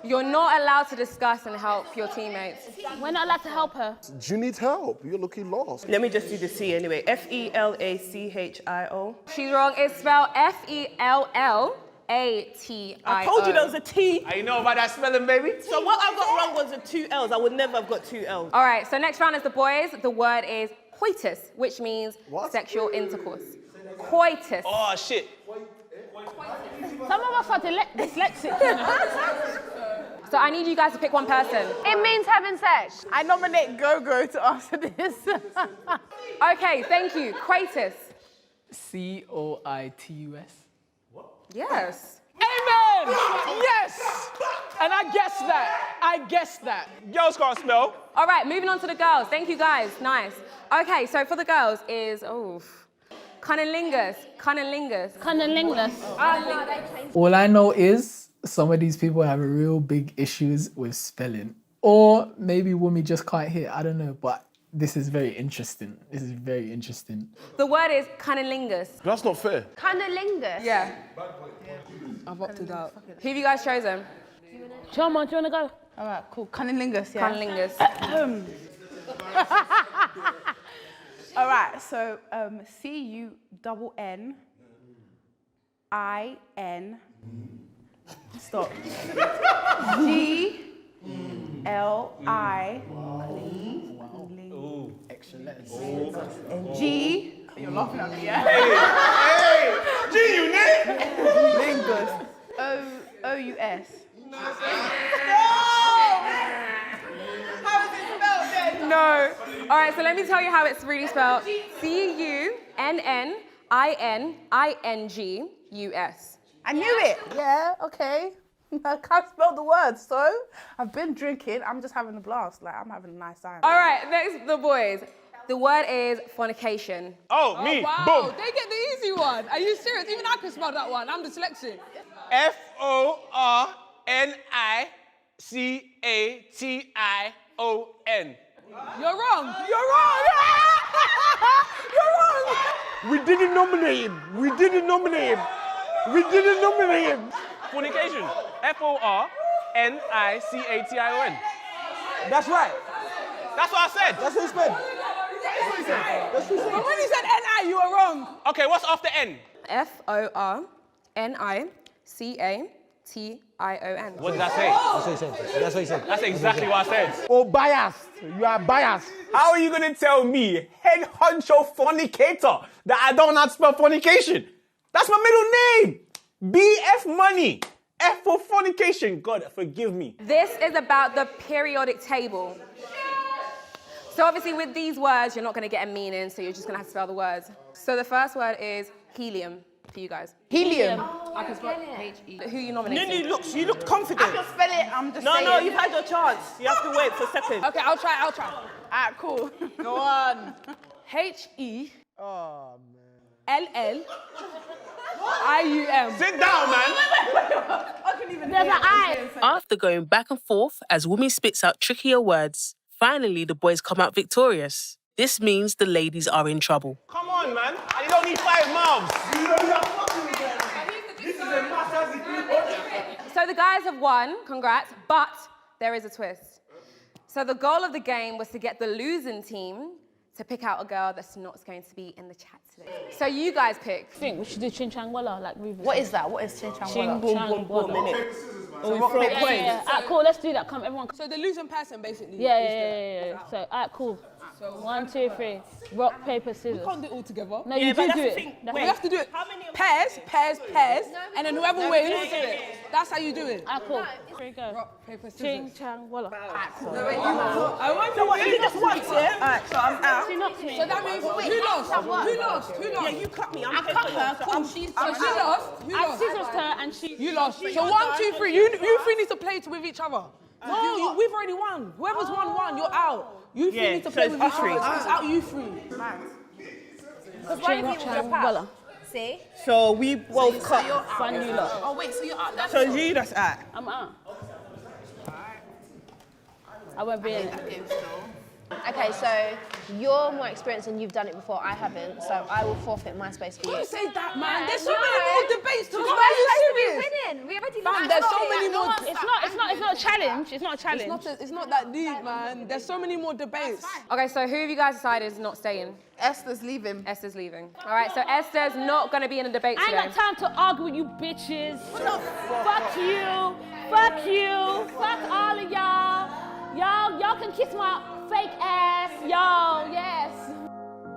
You're not allowed to discuss and help your teammates. We're not allowed to help her. Do you need help? You're looking lost. Let me just do the C anyway. F-E-L-A-C-H-I-O. She's wrong. It's spelled F-E-L-L-A-T-I-O. I told you there was a T. I know about that spelling, baby. So what I got wrong was the 2 L's. I would never have got 2 L's. All right, so next round is the boys. The word is coitus, which means sexual intercourse. Coitus. Oh, shit. Some of us are dyslexic. So I need you guys to pick one person. It means having sex. I nominate Go-Go to answer this. Okay, thank you. Coitus. C-O-I-T-U-S. Yes. Amen! Yes! And I guessed that. Girls can't spell. All right, moving on to the girls. Thank you, guys. Nice. Okay, so for the girls is, cunnilingus. All I know is some of these people have real big issues with spelling. Or maybe Wumi just can't hear, I don't know, but this is very interesting. The word is cunnilingus. That's not fair. Cunnilingus? Yeah. I've opted out. Who have you guys chosen? Choma, do you want to go? All right, cool. Cunnilingus, yeah. Cunnilingus. All right, so C-U-N-N-I-N. Stop. G-L-I. Ooh, extra letters. G. You're laughing at me, yeah? Hey! G-Unit! Lingus. O-U-S. No. All right, so let me tell you how it's really spelled. C-U-N-N-I-N-I-N-G-U-S. I knew it. Yeah, okay. I can't spell the word, so I've been drinking. I'm just having a blast. Like, I'm having a nice time. All right, next, the boys. The word is fornication. Oh, me. Wow, Boom. they get the easy one. Are you serious? Even I can spell that one. I'm dyslexic. F-O-R-N-I-C-A-T-I-O-N. You're wrong. You're wrong. You're wrong. We didn't nominate him. Fornication. F-O-R-N-I-C-A-T-I-O-N. That's right. That's what I said. That's what he said. But when you said N-I, you were wrong. Okay, what's after N? F-O-R-N-I-C-A-T-I-O-N. T-I-O-N. What did I say? That's what he said. That's what he said. That's exactly what I said. Oh, biased. You are biased. How are you gonna tell me, head honcho fornicator, that I don't know how to spell fornication? That's my middle name. BF money. F for fornication. God, forgive me. This is about the periodic table. So obviously with these words, you're not going to get a meaning, so you're just going to have to spell the words. So the first word is helium for you guys. Helium. I can spell H-E. Who you nominating? You look confident. I can spell it, I'm just saying. No, you've had your chance. You have to wait for a second. Okay, I'll try. Alright, cool. Go on. H-E. Oh, man. L-L-I-U-M. Sit down, man. There's an I. After going back and forth as Wumi spits out trickier words, finally the boys come out victorious. This means the ladies are in trouble. Come on, man. And you don't need 5 mouths. So the guys have won, congrats, but there is a twist. So the goal of the game was to get the losing team to pick out a girl that's not going to be in the chat today. So you guys pick. I think we should do Ching Chang Walla, like Rufus. What is that? What is Ching Chang Ching Walla? Boom Boom Boom. So we throw points. Yeah. Alright, cool. Let's do that. Come, everyone. So the losing person, basically. Yeah. So, alright, cool. So 1, 2, 3. Rock, paper, scissors. We can't do it all together. No, you do it. We have to do it. Pairs, and then whoever wins, that's how you do it. Alright, cool. Here we go. Rock, paper, scissors. Ching Chang Walla. Alright, cool. I want So what, you just once, yeah? Alright, so I'm out. She knocked me. So that means who lost? Who lost? Yeah, you cut me. I cut her. Cool. So she lost. Who I lost? scissored her and she... You lost. So 1, 2, 3. You three need to play with each other. No, we've already won. Whoever's won, you're out. You three need to play with each other. It's out you three. Because one of you will drop out. See? So we both cut. Fun you lot. Oh, wait, so you're out. That's So you that's out. I'm out. I won't be in it. Okay, so you're more experienced and you've done it before. I haven't, so I will forfeit my space for you. Don't say that, man. There's so many more debates to go. Are you serious? Winning. We already Fam, there's so many more. It's not a challenge. It's not a challenge. It's not that deep, man. There's so many more debates. Okay, so who have you guys decided is not staying? Esther's leaving. Esther's leaving. All right, so Esther's not going to be in a debate I today. ain't got time to argue with you bitches. Fuck you. Fuck you. Fuck all of y'all. Y'all can kiss my fake ass. Y'all, yes.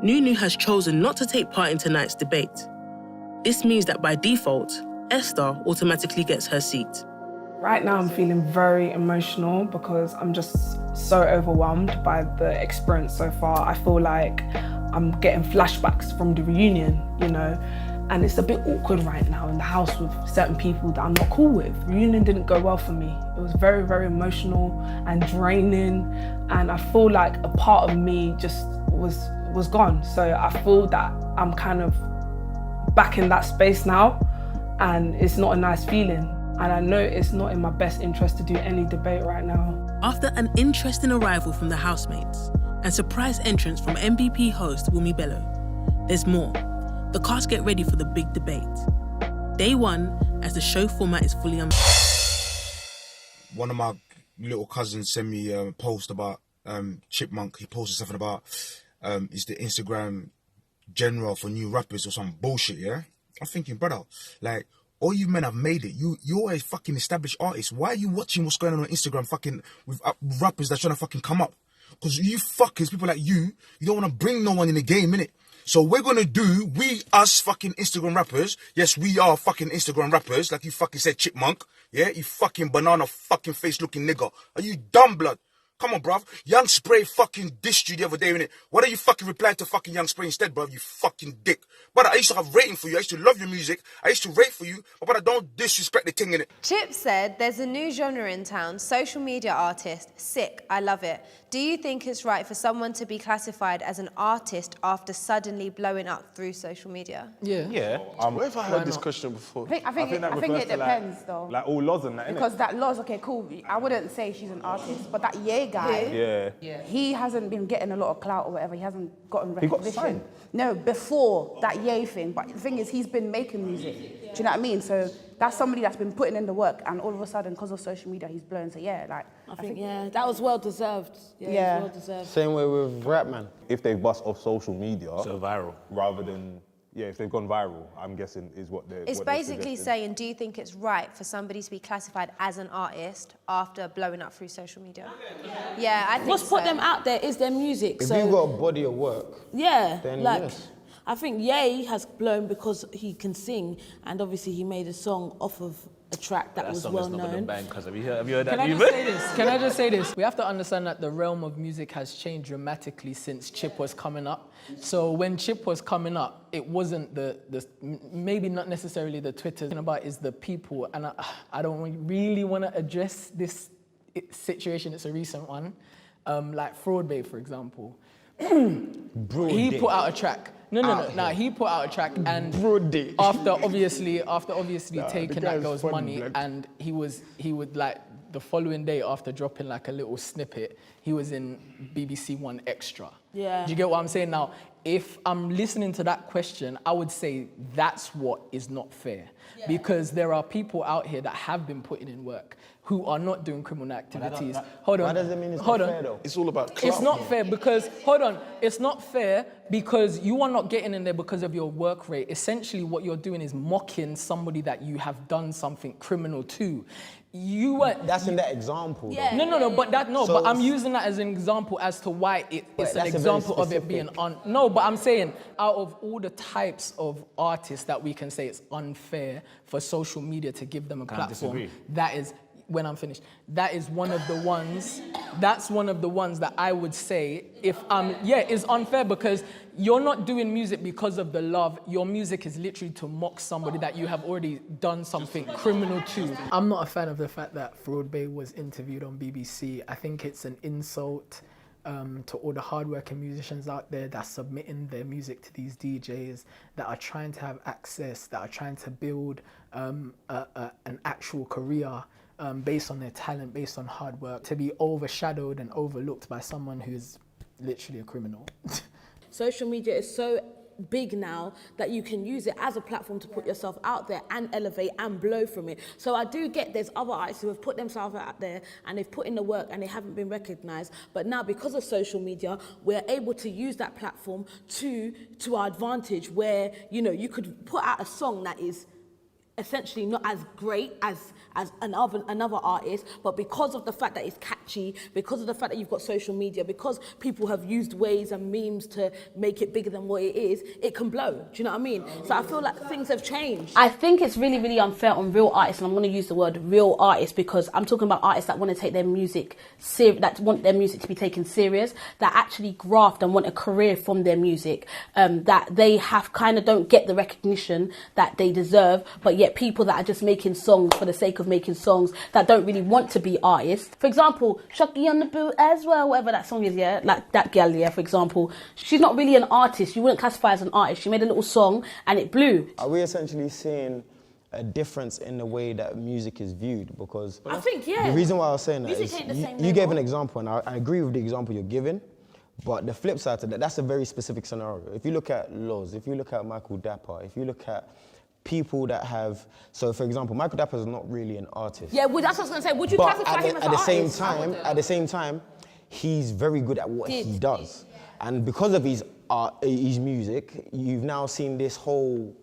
Nunu has chosen not to take part in tonight's debate. This means that by default, Esther automatically gets her seat. Right now I'm feeling very emotional because I'm just so overwhelmed by the experience so far. I feel like I'm getting flashbacks from the reunion, you know, and it's a bit awkward right now in the house with certain people that I'm not cool with. Reunion didn't go well for me. It was very, very emotional and draining, and I feel like a part of me just was gone. So I feel that I'm kind of back in that space now, and it's not a nice feeling. And I know it's not in my best interest to do any debate right now. After an interesting arrival from the housemates and surprise entrance from MVP host Wumi Bello, there's more. The cast get ready for the big debate. Day 1, as the show format is fully One of my little cousins sent me a post about Chipmunk. He posted something about is the Instagram general for new rappers or some bullshit, yeah? I'm thinking, brother, like, all you men have made it. You're a fucking established artist. Why are you watching what's going on Instagram fucking with rappers that trying to fucking come up? Because you fuckers, people like you don't want to bring no one in the game, innit? So we're going to do, us fucking Instagram rappers. Yes, we are fucking Instagram rappers. Like you fucking said, Chipmunk. Yeah, you fucking banana fucking face looking nigga. Are you dumb blood? Come on, bruv. Young Spray fucking dissed you the other day, innit? Why don't you fucking reply to fucking Young Spray instead, bruv? You fucking dick. But I used to have rating for you. I used to love your music. I used to rate for you. But I don't disrespect the thing, innit? Chip said there's a new genre in town, social media artist. Sick, I love it. Do you think it's right for someone to be classified as an artist after suddenly blowing up through social media? Yeah. Where have I heard this question before? I think it depends, though. Like all laws and that, innit? Because that laws, okay, cool. I wouldn't say she's an artist, but that Ye guy, he hasn't been getting a lot of clout or whatever. He hasn't gotten He got recognition. signed? No, before that Ye thing. But the thing is, he's been making music. Do you know what I mean? So that's somebody that's been putting in the work, and all of a sudden, because of social media, he's blown. So yeah, like I think that was well deserved. Yeah, it was well deserved. Same way with rap, man. If they bust off social media, so viral, rather than Yeah, if they've gone viral, I'm guessing is what they're. It's what they're basically suggesting. saying, do you think it's right for somebody to be classified as an artist after blowing up through social media? Yeah, I think What's so. put them out there is their music. If so you've got a body of work, yeah, then like yes. I think Ye has blown because he can sing, and obviously he made a song off of a track that was well known. Have you heard that? Can I just say this? Can I just say this? We have to understand that the realm of music has changed dramatically since Chip was coming up. So when Chip was coming up, it wasn't maybe not necessarily the Twitter. What I'm about is the people, and I don't really want to address this situation. It's a recent one, like Fraud Bay, for example. He put out a track. No. He put out a track, and after obviously taking that girl's money, and he would like the following day after dropping like a little snippet, he was in BBC One Extra. Yeah. Do you get what I'm saying? Now, if I'm listening to that question, I would say that's what is not fair, because there are people out here that have been putting in work who are not doing criminal activities. Hold on. Why does it mean it's not fair though? It's all about clout. It's not fair because, it's not fair because you are not getting in there because of your work rate. Essentially, what you're doing is mocking somebody that you have done something criminal to. That's in that example. Yeah. No, but I'm using that as an example as to why it's an example of it being No, but I'm saying out of all the types of artists that we can say it's unfair for social media to give them a platform, that is, when I'm finished, that is one of the ones, that's one of the ones that I would say is unfair because you're not doing music because of the love. Your music is literally to mock somebody that you have already done something criminal to. I'm not a fan of the fact that Fraud Bay was interviewed on BBC. I think it's an insult to all the hardworking musicians out there that are submitting their music to these DJs, that are trying to have access, that are trying to build an actual career based on their talent, based on hard work, to be overshadowed and overlooked by someone who's literally a criminal. Social media is so big now that you can use it as a platform to put yourself out there and elevate and blow from it. So I do get there's other artists who have put themselves out there and they've put in the work and they haven't been recognised. But now because of social media, we're able to use that platform to our advantage, where, you know, you could put out a song that is essentially not as great as another artist, but because of the fact that it's catchy, because of the fact that you've got social media, because people have used ways and memes to make it bigger than what it is, it can blow. Do you know what I mean? So I feel like things have changed. I think it's really, really unfair on real artists, and I'm going to use the word real artists because I'm talking about artists that want to take their music that want their music to be taken serious, that actually graft and want a career from their music, that they don't get the recognition that they deserve, but yet people that are just making songs for the sake of making songs that don't really want to be artists. For example, Shocky on the Boot as well, whatever that song is, yeah, like that gal, yeah, for example, she's not really an artist. You wouldn't classify as an artist. She made a little song and it blew. Are we essentially seeing a difference in the way that music is viewed? Because I think, yeah. The reason why I was saying that music is ain't the same you gave level. an example, and I agree with the example you're giving, but the flip side to that, that's a very specific scenario. If you look at Loz, if you look at Michael Dapper, if you look at people that have, so for example, Michael Dapper is not really an artist. Yeah, well, that's what I was going to say. Would you But classify him as at an the same artist? at the same time, he's very good at what he does, and because of his music, you've now seen this whole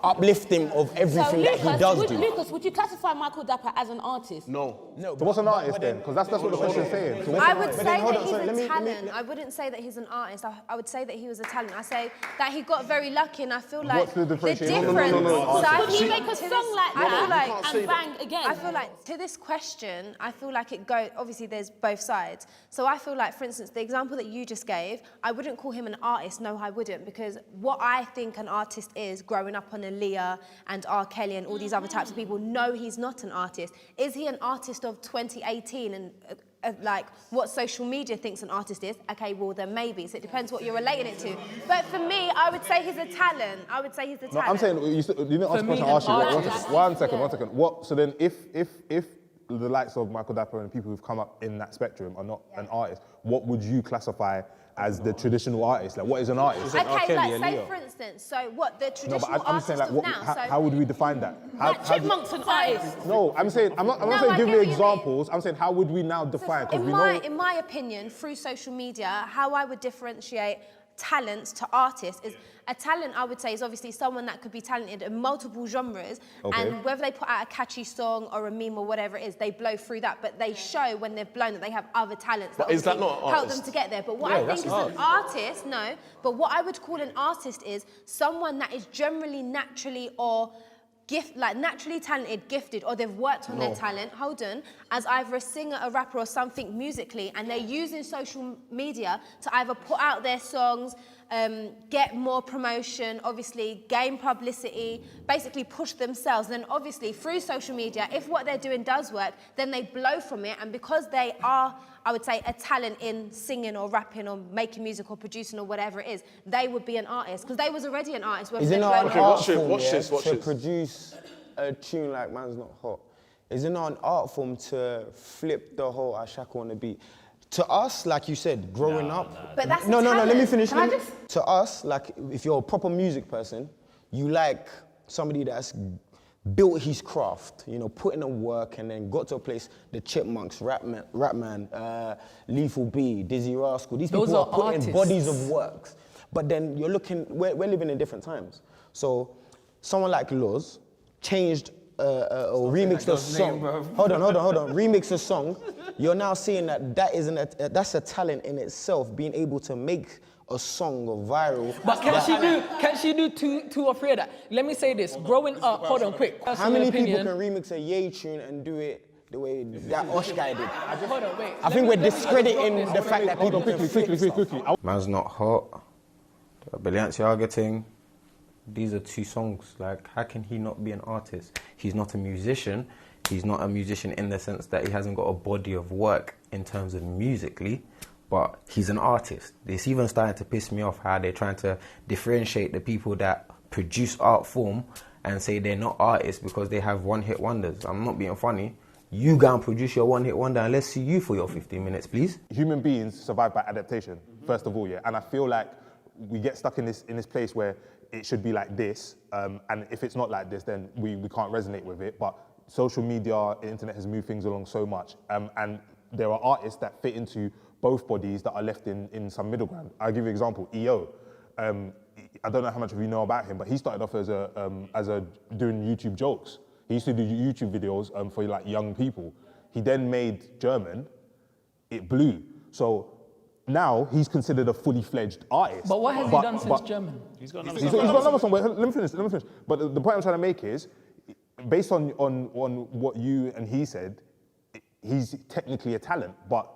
uplifting of everything that he does do. Lucas, would you classify Michael Dapper as an artist? No. So what's an artist then? Because that's what the question's saying. So what's I an would artist? say that he's a talent. I wouldn't say that he's an artist. I would say that he was a talent. I say that he got very lucky, and I feel like What's the differentiation? difference. No. So I Could feel you make a song like that and bang again? I feel like to this question, I feel like it goes. Obviously, there's both sides. So I feel like, for instance, the example that you just gave, I wouldn't call him an artist. No, I wouldn't, because what I think an artist is, growing up on Aaliyah and R. Kelly and all these other types of people, no, he's not an artist. Is he an artist of 2018 and like what social media thinks an artist is? Okay, well then maybe. So it depends what you're relating it to. But for me, I would say he's a talent. I would say he's a talent. No, I'm saying, you didn't ask the question, I asked you. One second. What? So then if the likes of Michael Dapper and people who've come up in that spectrum are not an artist, what would you classify as the traditional artist? Like, what is an artist? Okay, like say for instance, so what the traditional I'm saying, like, artist of now. how would we define that? Chipmunk's an artist. No, I'm saying, I'm not saying give me examples. I'm saying, how would we now define? In my opinion, through social media, how I would differentiate talents to artists is a talent, I would say, is obviously someone that could be talented in multiple genres, and whether they put out a catchy song or a meme or whatever it is, they blow through that, but they show when they've blown that they have other talents that is that not an help artist? them to get there. But what I think is an artist, but what I would call an artist is someone that is generally naturally or naturally talented, gifted, or they've worked on their talent, as either a singer, a rapper, or something musically, and they're using social media to either put out their songs, get more promotion, obviously gain publicity, basically push themselves. Then obviously through social media, if what they're doing does work, then they blow from it, and because they are, I would say, a talent in singing or rapping or making music or producing or whatever it is, they would be an artist, because they was already an artist. Is it not an art form to produce a tune like Man's Not Hot? Is it not an art form to flip the whole Ashaka on the beat? To us, like you said, growing up... But that's no, let me finish. Can I just... To us, like, if you're a proper music person, you like somebody that's built his craft, you know, put in the work and then got to a place, the Chipmunks, Rapman, Lethal B, Dizzy Rascal, these people are putting bodies of works. But then you're looking, we're living in different times. So someone like Laws changed or remixed a song. Hold on. Remix a song. You're now seeing that that's a talent in itself, being able to make a song go viral. But can she do two or three of that? Let me say this. Growing up, hold on, quick. How many people can remix a Ye tune and do it the way that Osh guy did? Hold on, wait. I think we're discrediting the fact that people can quickly. Man's Not Hot, the Balenciaga thing. These are two songs. Like, how can he not be an artist? He's not a musician. He's not a musician in the sense that he hasn't got a body of work in terms of musically, but he's an artist. It's even starting to piss me off how they're trying to differentiate the people that produce art form and say they're not artists because they have one-hit wonders. I'm not being funny. You go and produce your one-hit wonder and let's see you for your 15 minutes, please. Human beings survive by adaptation, first of all, yeah. And I feel like we get stuck in this place where it should be like this, and if it's not like this, then we can't resonate with it. But social media, internet has moved things along so much, and there are artists that fit into both bodies that are left in some middle ground. I'll give you an example, EO. I don't know how much of you know about him, but he started off as doing YouTube jokes. He used to do YouTube videos for like young people. He then made German, it blew. So now he's considered a fully fledged artist. But what has he done since German? He's got another song. Wait, let me finish. But the point I'm trying to make is, based on what you and he said, he's technically a talent, but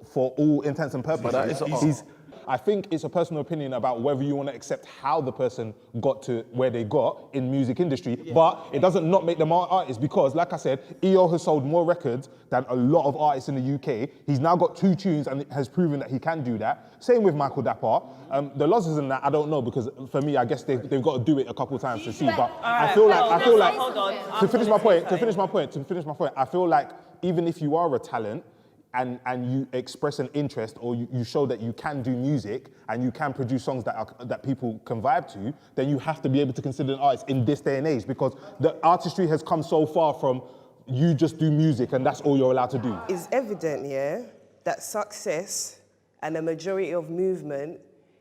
for all intents and purposes, I think it's a personal opinion about whether you want to accept how the person got to where they got in music industry, but it doesn't not make them artists because, like I said, EO has sold more records than a lot of artists in the UK. He's now got 2 tunes and has proven that he can do that. Same with Michael Dapper. The losses in that, I don't know, because for me, I guess they've got to do it a couple of times to see, but I feel like, to finish my point, I feel like even if you are a talent, and you express an interest or you show that you can do music and you can produce songs that people can vibe to, then you have to be able to consider an artist in this day and age because the artistry has come so far from you just do music and that's all you're allowed to do. It's evident, that success and a majority of movement,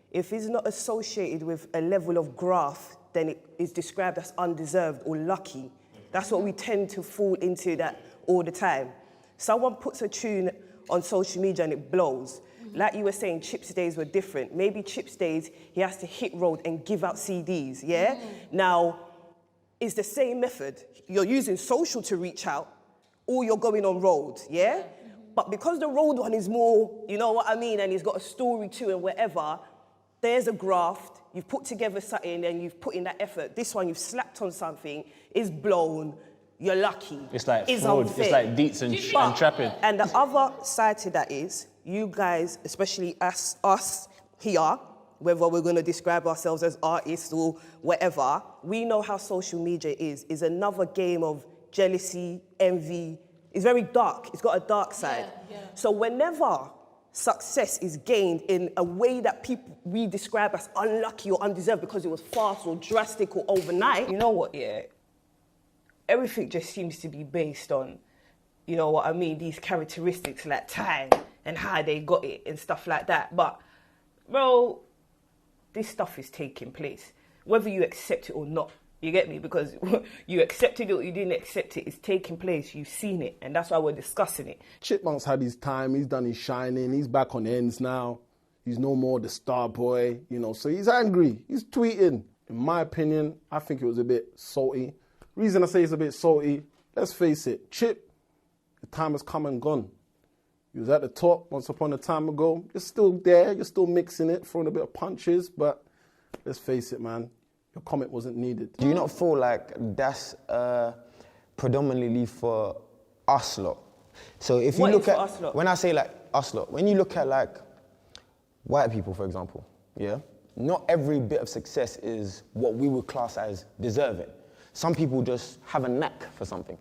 if it's not associated with a level of graft, then it is described as undeserved or lucky. That's what we tend to fall into that all the time. Someone puts a tune on social media and it blows. Like you were saying, Chip's days were different. Maybe Chip's days, he has to hit road and give out CDs, Now, it's the same method. You're using social to reach out, or you're going on road, But because the road one is more, you know what I mean, and he's got a story too and whatever, there's a graft, you've put together something and you've put in that effort. This one, you've slapped on something, is blown, you're lucky. It's like fraud, unfair. It's like deets and trapping. And the other side to that is, you guys, especially us here, whether we're going to describe ourselves as artists or whatever, we know how social media is another game of jealousy, envy. It's very dark. It's got a dark side. So whenever success is gained in a way that we describe as unlucky or undeserved because it was fast or drastic or overnight, you know what, everything just seems to be based on, you know what I mean, these characteristics like time and how they got it and stuff like that. But, bro, this stuff is taking place. Whether you accept it or not, you get me? Because you accepted it or you didn't accept it, it's taking place, you've seen it, and that's why we're discussing it. Chipmunk's had his time, he's done his shining, he's back on ends now. He's no more the star boy, you know, so he's angry, he's tweeting. In my opinion, I think it was a bit salty. Reason I say it's a bit salty, let's face it, Chip, the time has come and gone. You was at the top once upon a time ago, you're still there, you're still mixing it, throwing a bit of punches, but let's face it, man, your comment wasn't needed. Do you not feel like that's predominantly for us lot? So if you look at, when I say like us lot, when you look at like white people, for example, yeah, not every bit of success is what we would class as deserving. Some people just have a knack for something.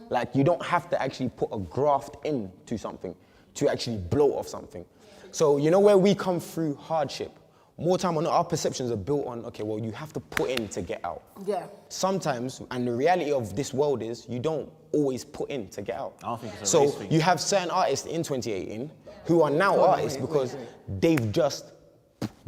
Like you don't have to actually put a graft into something to actually blow off something. So you know where we come through hardship, more time or not, our perceptions are built on, okay, well, you have to put in to get out. Yeah. Sometimes, and the reality of this world is, you don't always put in to get out. I don't think it's a so race thing. you have certain artists in 2018 who are now artists because they've just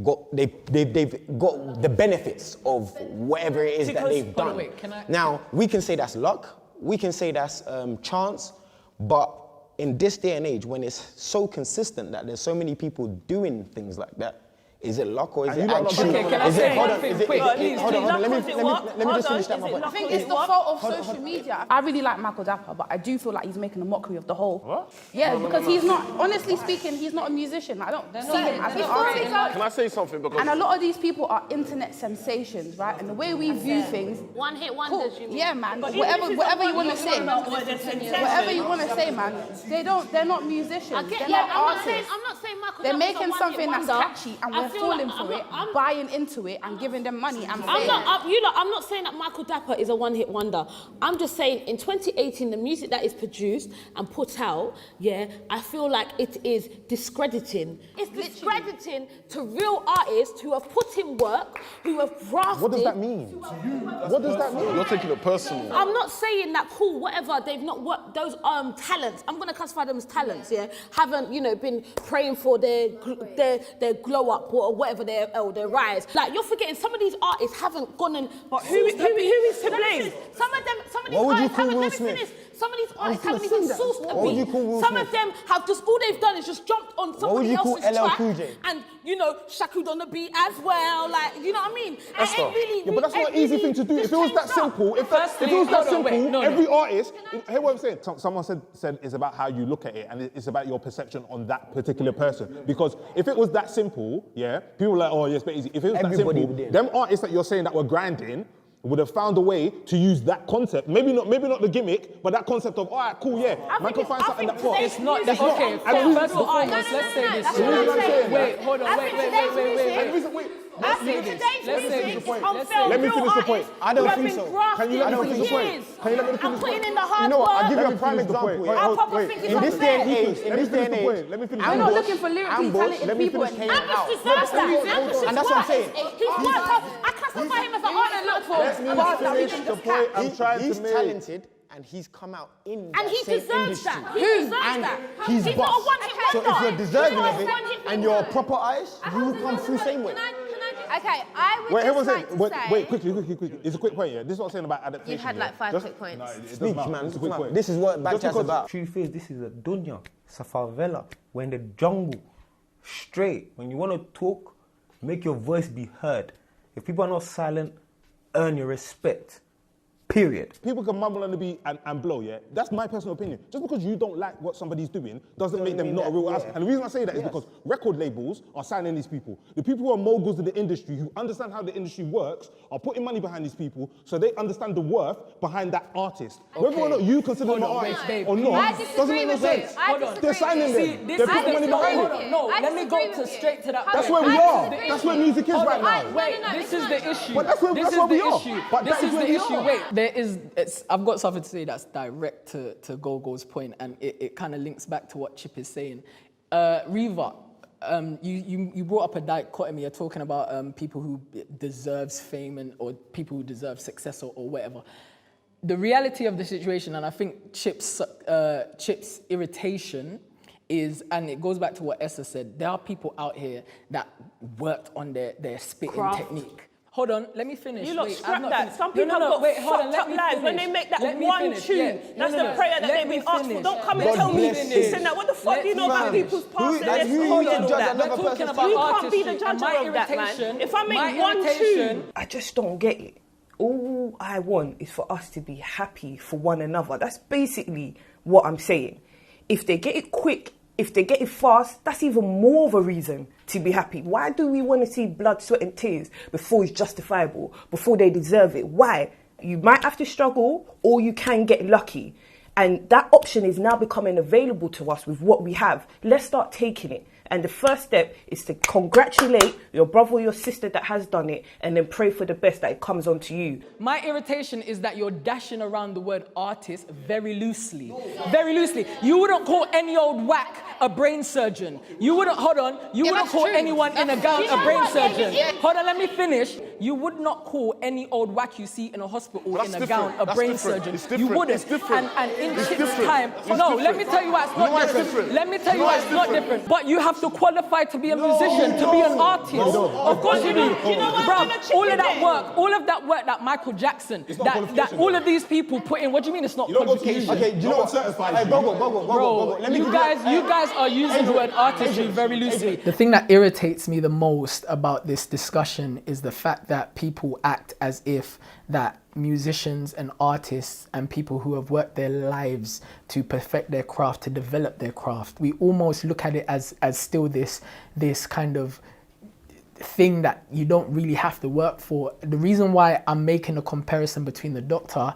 got, they've got the benefits of whatever it is that they've done. Now, we can say that's luck, we can say that's chance, but in this day and age, when it's so consistent that there's so many people doing things like that, is it luck or is it actually? Okay, can I say one thing quick? Hold on. Let me just finish that. I think it's the fault of social media. I really like Michael Dapper, but I do feel like he's making a mockery of the whole. What? Yeah, because he's not, honestly speaking, he's not a musician. I don't see him as an artist. Can I say something? Because And a lot of these people are internet sensations, right? And the way we view things. One hit wonders, you mean? Yeah, man. Whatever you want to say. Whatever you want to say, man. They're not musicians. They're not artists. I'm not saying Michael They're Dapper's making a something one-hit that's wonder. catchy and we're falling for it, buying into it and giving them money and I'm not saying that Michael Dapper is a one-hit wonder. I'm just saying in 2018, the music that is produced and put out, yeah, I feel like it is discrediting. It's discrediting to real artists who have put in work, who have grafted. What does that mean? What does that mean? You're taking it personal. I'm not saying that cool, whatever, they've not worked, those talents, I'm gonna classify them as talents, yeah, haven't, you know, been praying for their glow up or whatever, their rise. Like, you're forgetting some of these artists haven't gone and... But who is to blame? Some of these What would you artists call haven't, Will let me Smith? finish. Some of these artists haven't even sourced a What would you beat. call Will Some Smith? of them have just, all they've done is just jumped on would somebody you call else's LL track Cool J? and, you know, shackled on the beat as well. Like, you know what I mean? Esther. Really, Yeah, but that's not an easy thing to do. If it was that simple, if it was that simple, every artist. Hear what I'm saying? Someone said it's about how you look at it, and it's about your perception on that particular person. Because if it was that simple, yeah, people are like, oh, yes, but easy. If it was that simple, them artists that you're saying that were grinding would have found a way to use that concept. Maybe not the gimmick, but that concept of, all right, cool, yeah, man can find something that works. It's not, okay, first and foremost, let's say this. Wait, hold on, wait. Let's say this. Let me finish the point. I don't think so. Can you let me finish the point? Can you let me finish the point? Putting in the hard You know what, I'll give you Let a me prime finish the example. point. I probably think it's In this day and age, Let me finish the point. Let me finish the We're point. not looking for lyrically talented people in here. Ambush deserves that. And that's what I'm saying. He's worked. I classify him as an artist. Look for Let me finish the point I'm trying to He's make. talented and he's come out in that And he same deserves industry. that. He deserves And that. he's not a boss. one-hit So wonder. if you're deserving He's not of a it one-hit and you're a wonder. proper artist, you will come through same way. Okay, I would Wait, just like to say... wait, quickly. It's a quick point, yeah. This is what I'm saying about adaptation. You've had like 5 quick points. No, it doesn't Speak, matter. man. It's a quick point. This is what BKCHAT's about. Truth is, this is a dunya. It's a favela. We're in the jungle. Straight. When you want to talk, make your voice be heard. If people are not silent, earn your respect. Period. People can mumble on the beat and blow, yeah? That's my personal opinion. Just because you don't like what somebody's doing doesn't make them not a real artist. And the reason I say that is because record labels are signing these people. The people who are moguls of the industry, who understand how the industry works, are putting money behind these people so they understand the worth behind that artist. Whether or not you consider them an artist or not, doesn't make no sense. They're signing them. They're putting money behind it. No, let me go straight to that. That's where we are. That's where music is right now. Wait, this is the issue. But that's where we are. But This that is where the we issue. are. Wait, I've got something to say that's direct to Gogo's point, and it kind of links back to what Chip is saying. Reva, you brought up a dichotomy. You're talking about people who deserves fame or people who deserve success or whatever. The reality of the situation, and I think Chip's irritation is, and it goes back to what Esther said, there are people out here that worked on their spitting Craft. technique. Hold on, let me finish. You lot Wait, scrap I've not that. finished. Some people have got fucked up lives when they make that one tune. That's the prayer that they've been asked for. Don't come and tell me this and that. What the fuck do you know about people's past and their story and all that? You can't be the judge of that, man. If I make one tune, I just don't get it. All I want is for us to be happy for one another. That's basically what I'm saying. If they get it quick, if they get it fast, that's even more of a reason to be happy. Why do we want to see blood, sweat and tears before it's justifiable, before they deserve it? Why? You might have to struggle or you can get lucky. And that option is now becoming available to us with what we have. Let's start taking it. And the first step is to congratulate your brother or your sister that has done it and then pray for the best that it comes onto you. My irritation is that you're dashing around the word artist very loosely. Very loosely. You wouldn't call any old whack a brain surgeon. You wouldn't, hold on, you wouldn't call anyone in a gown a brain surgeon. Hold on, let me finish. You would not call any old whack you see in a hospital in a gown a brain surgeon. You wouldn't. And in Chip's time, no, let me tell you why it's not different. Let me tell you why it's not different. But you have to qualify to be a musician, to be an artist. Of course you do. Bruv, all of that work that Michael Jackson, that all of these people put in, what do you mean it's not qualification? Okay, do you know what certifies you? Bro, you guys are using the word artistry very loosely. The thing that irritates me the most about this discussion is the fact that people act as if that musicians and artists and people who have worked their lives to perfect their craft, to develop their craft, we almost look at it as still this kind of thing that you don't really have to work for. The reason why I'm making a comparison between the doctor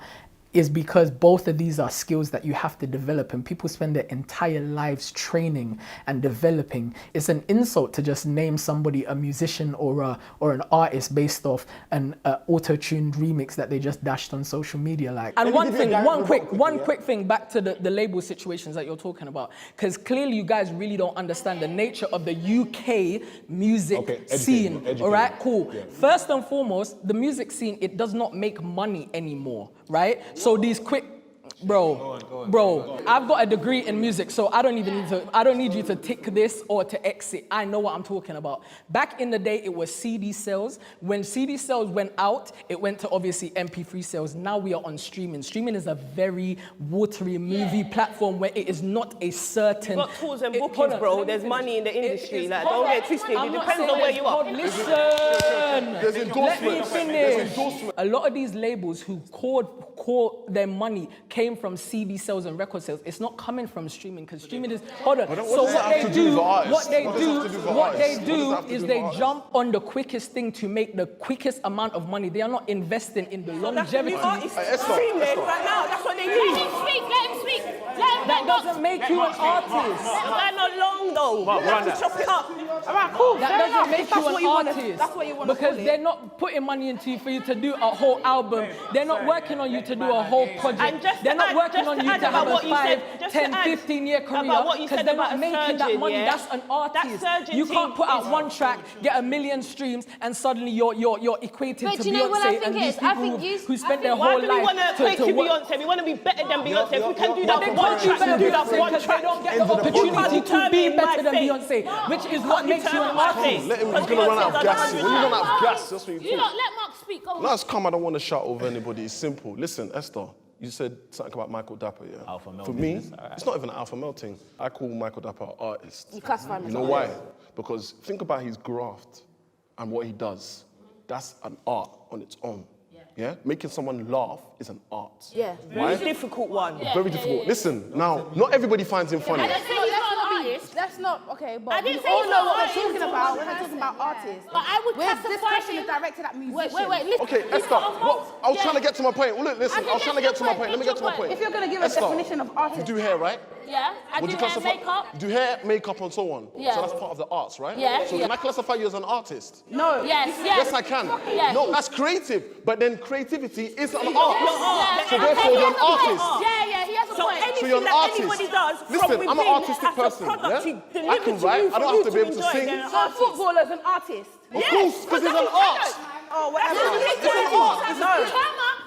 is because both of these are skills that you have to develop, and people spend their entire lives training and developing. It's an insult to just name somebody a musician or an artist based off an auto-tuned remix that they just dashed on social media. Like, and one quick thing back to the label situations that you're talking about, because clearly you guys really don't understand the nature of the UK music scene. All right, cool. Yeah. First and foremost, the music scene, it does not make money anymore, right? So these quick, bro, I've got a degree in music, so I don't need you to tick this or to exit. I know what I'm talking about. Back in the day, it was CD sales. When CD sales went out, it went to obviously MP3 sales. Now we are on streaming. Streaming is a very watery movie platform where it is not a certain... You've got tours and bookings, bro. There's money in the industry. Like, don't get twisted. It depends on where you are. Listen. There's endorsements. Let me finish. A lot of these labels who call their money came from CD sales and record sales. It's not coming from streaming, because streaming is... Hold on. So what they do is they jump on the quickest thing to make the quickest amount of money. They are not investing in the longevity. Right now, that's what they need. Let him speak. That doesn't make you an artist. They're not long though. You have to chop it up. All right, cool. That doesn't make you an artist. That's what you want to because they're not putting money into you for you to do a whole album. They're not working on you to do a whole project. They're not working on you to have a 5, 10, 15-year career, because they're not making that money. That's an artist. You can't put out one track, get 1 million streams, and suddenly you're equated to Beyonce and these people who spent their whole life to work. Beyonce? We want to be better than Beyonce. If we can do that for one track, we do that for one track. They don't get the opportunity to be better than Beyonce, which is what makes you an artist. Let him, he's going to run out of gas. When you run out of gas, that's what you lot let Mark speak. Go on. Last come, I don't want to shout over anybody. It's simple. Listen, Esther, you said something about Michael Dapper, yeah? Alpha male For business. me, it's not even an alpha male thing. I call Michael Dapper an artist. You classify him as You know why? Because think about his graft and what he does. That's an art on its own. Yeah? Making someone laugh is an art. Yeah, very difficult one. Very difficult. Listen, now, not everybody finds him funny. That's not okay, but I didn't we say all he's know not what artist. we're talking about when we're talking about artists. But I would This classify question him... is directed at musicians. Wait, listen. Okay, Esther, I was trying to get to my point. Well, look, listen, I was trying to get to my point. Let me get to my point. If you're going to give a Esther, definition of artist, you do hair, right? Yeah, I do hair, makeup. You do hair, makeup, and so on. Yeah. So that's part of the arts, right? Yeah. So can I classify you as an artist? No. Yes, I can. Yes. No, that's creative. But then creativity is an Yeah. art. So Okay, therefore, he you're an has a point. artist. Yeah, he has a point. So you're an artist. Anybody does Listen, I'm an artistic person. Yeah? I can write. I don't have to be able to sing. so a footballer's an artist. Of course, because it's an art. Oh, whatever.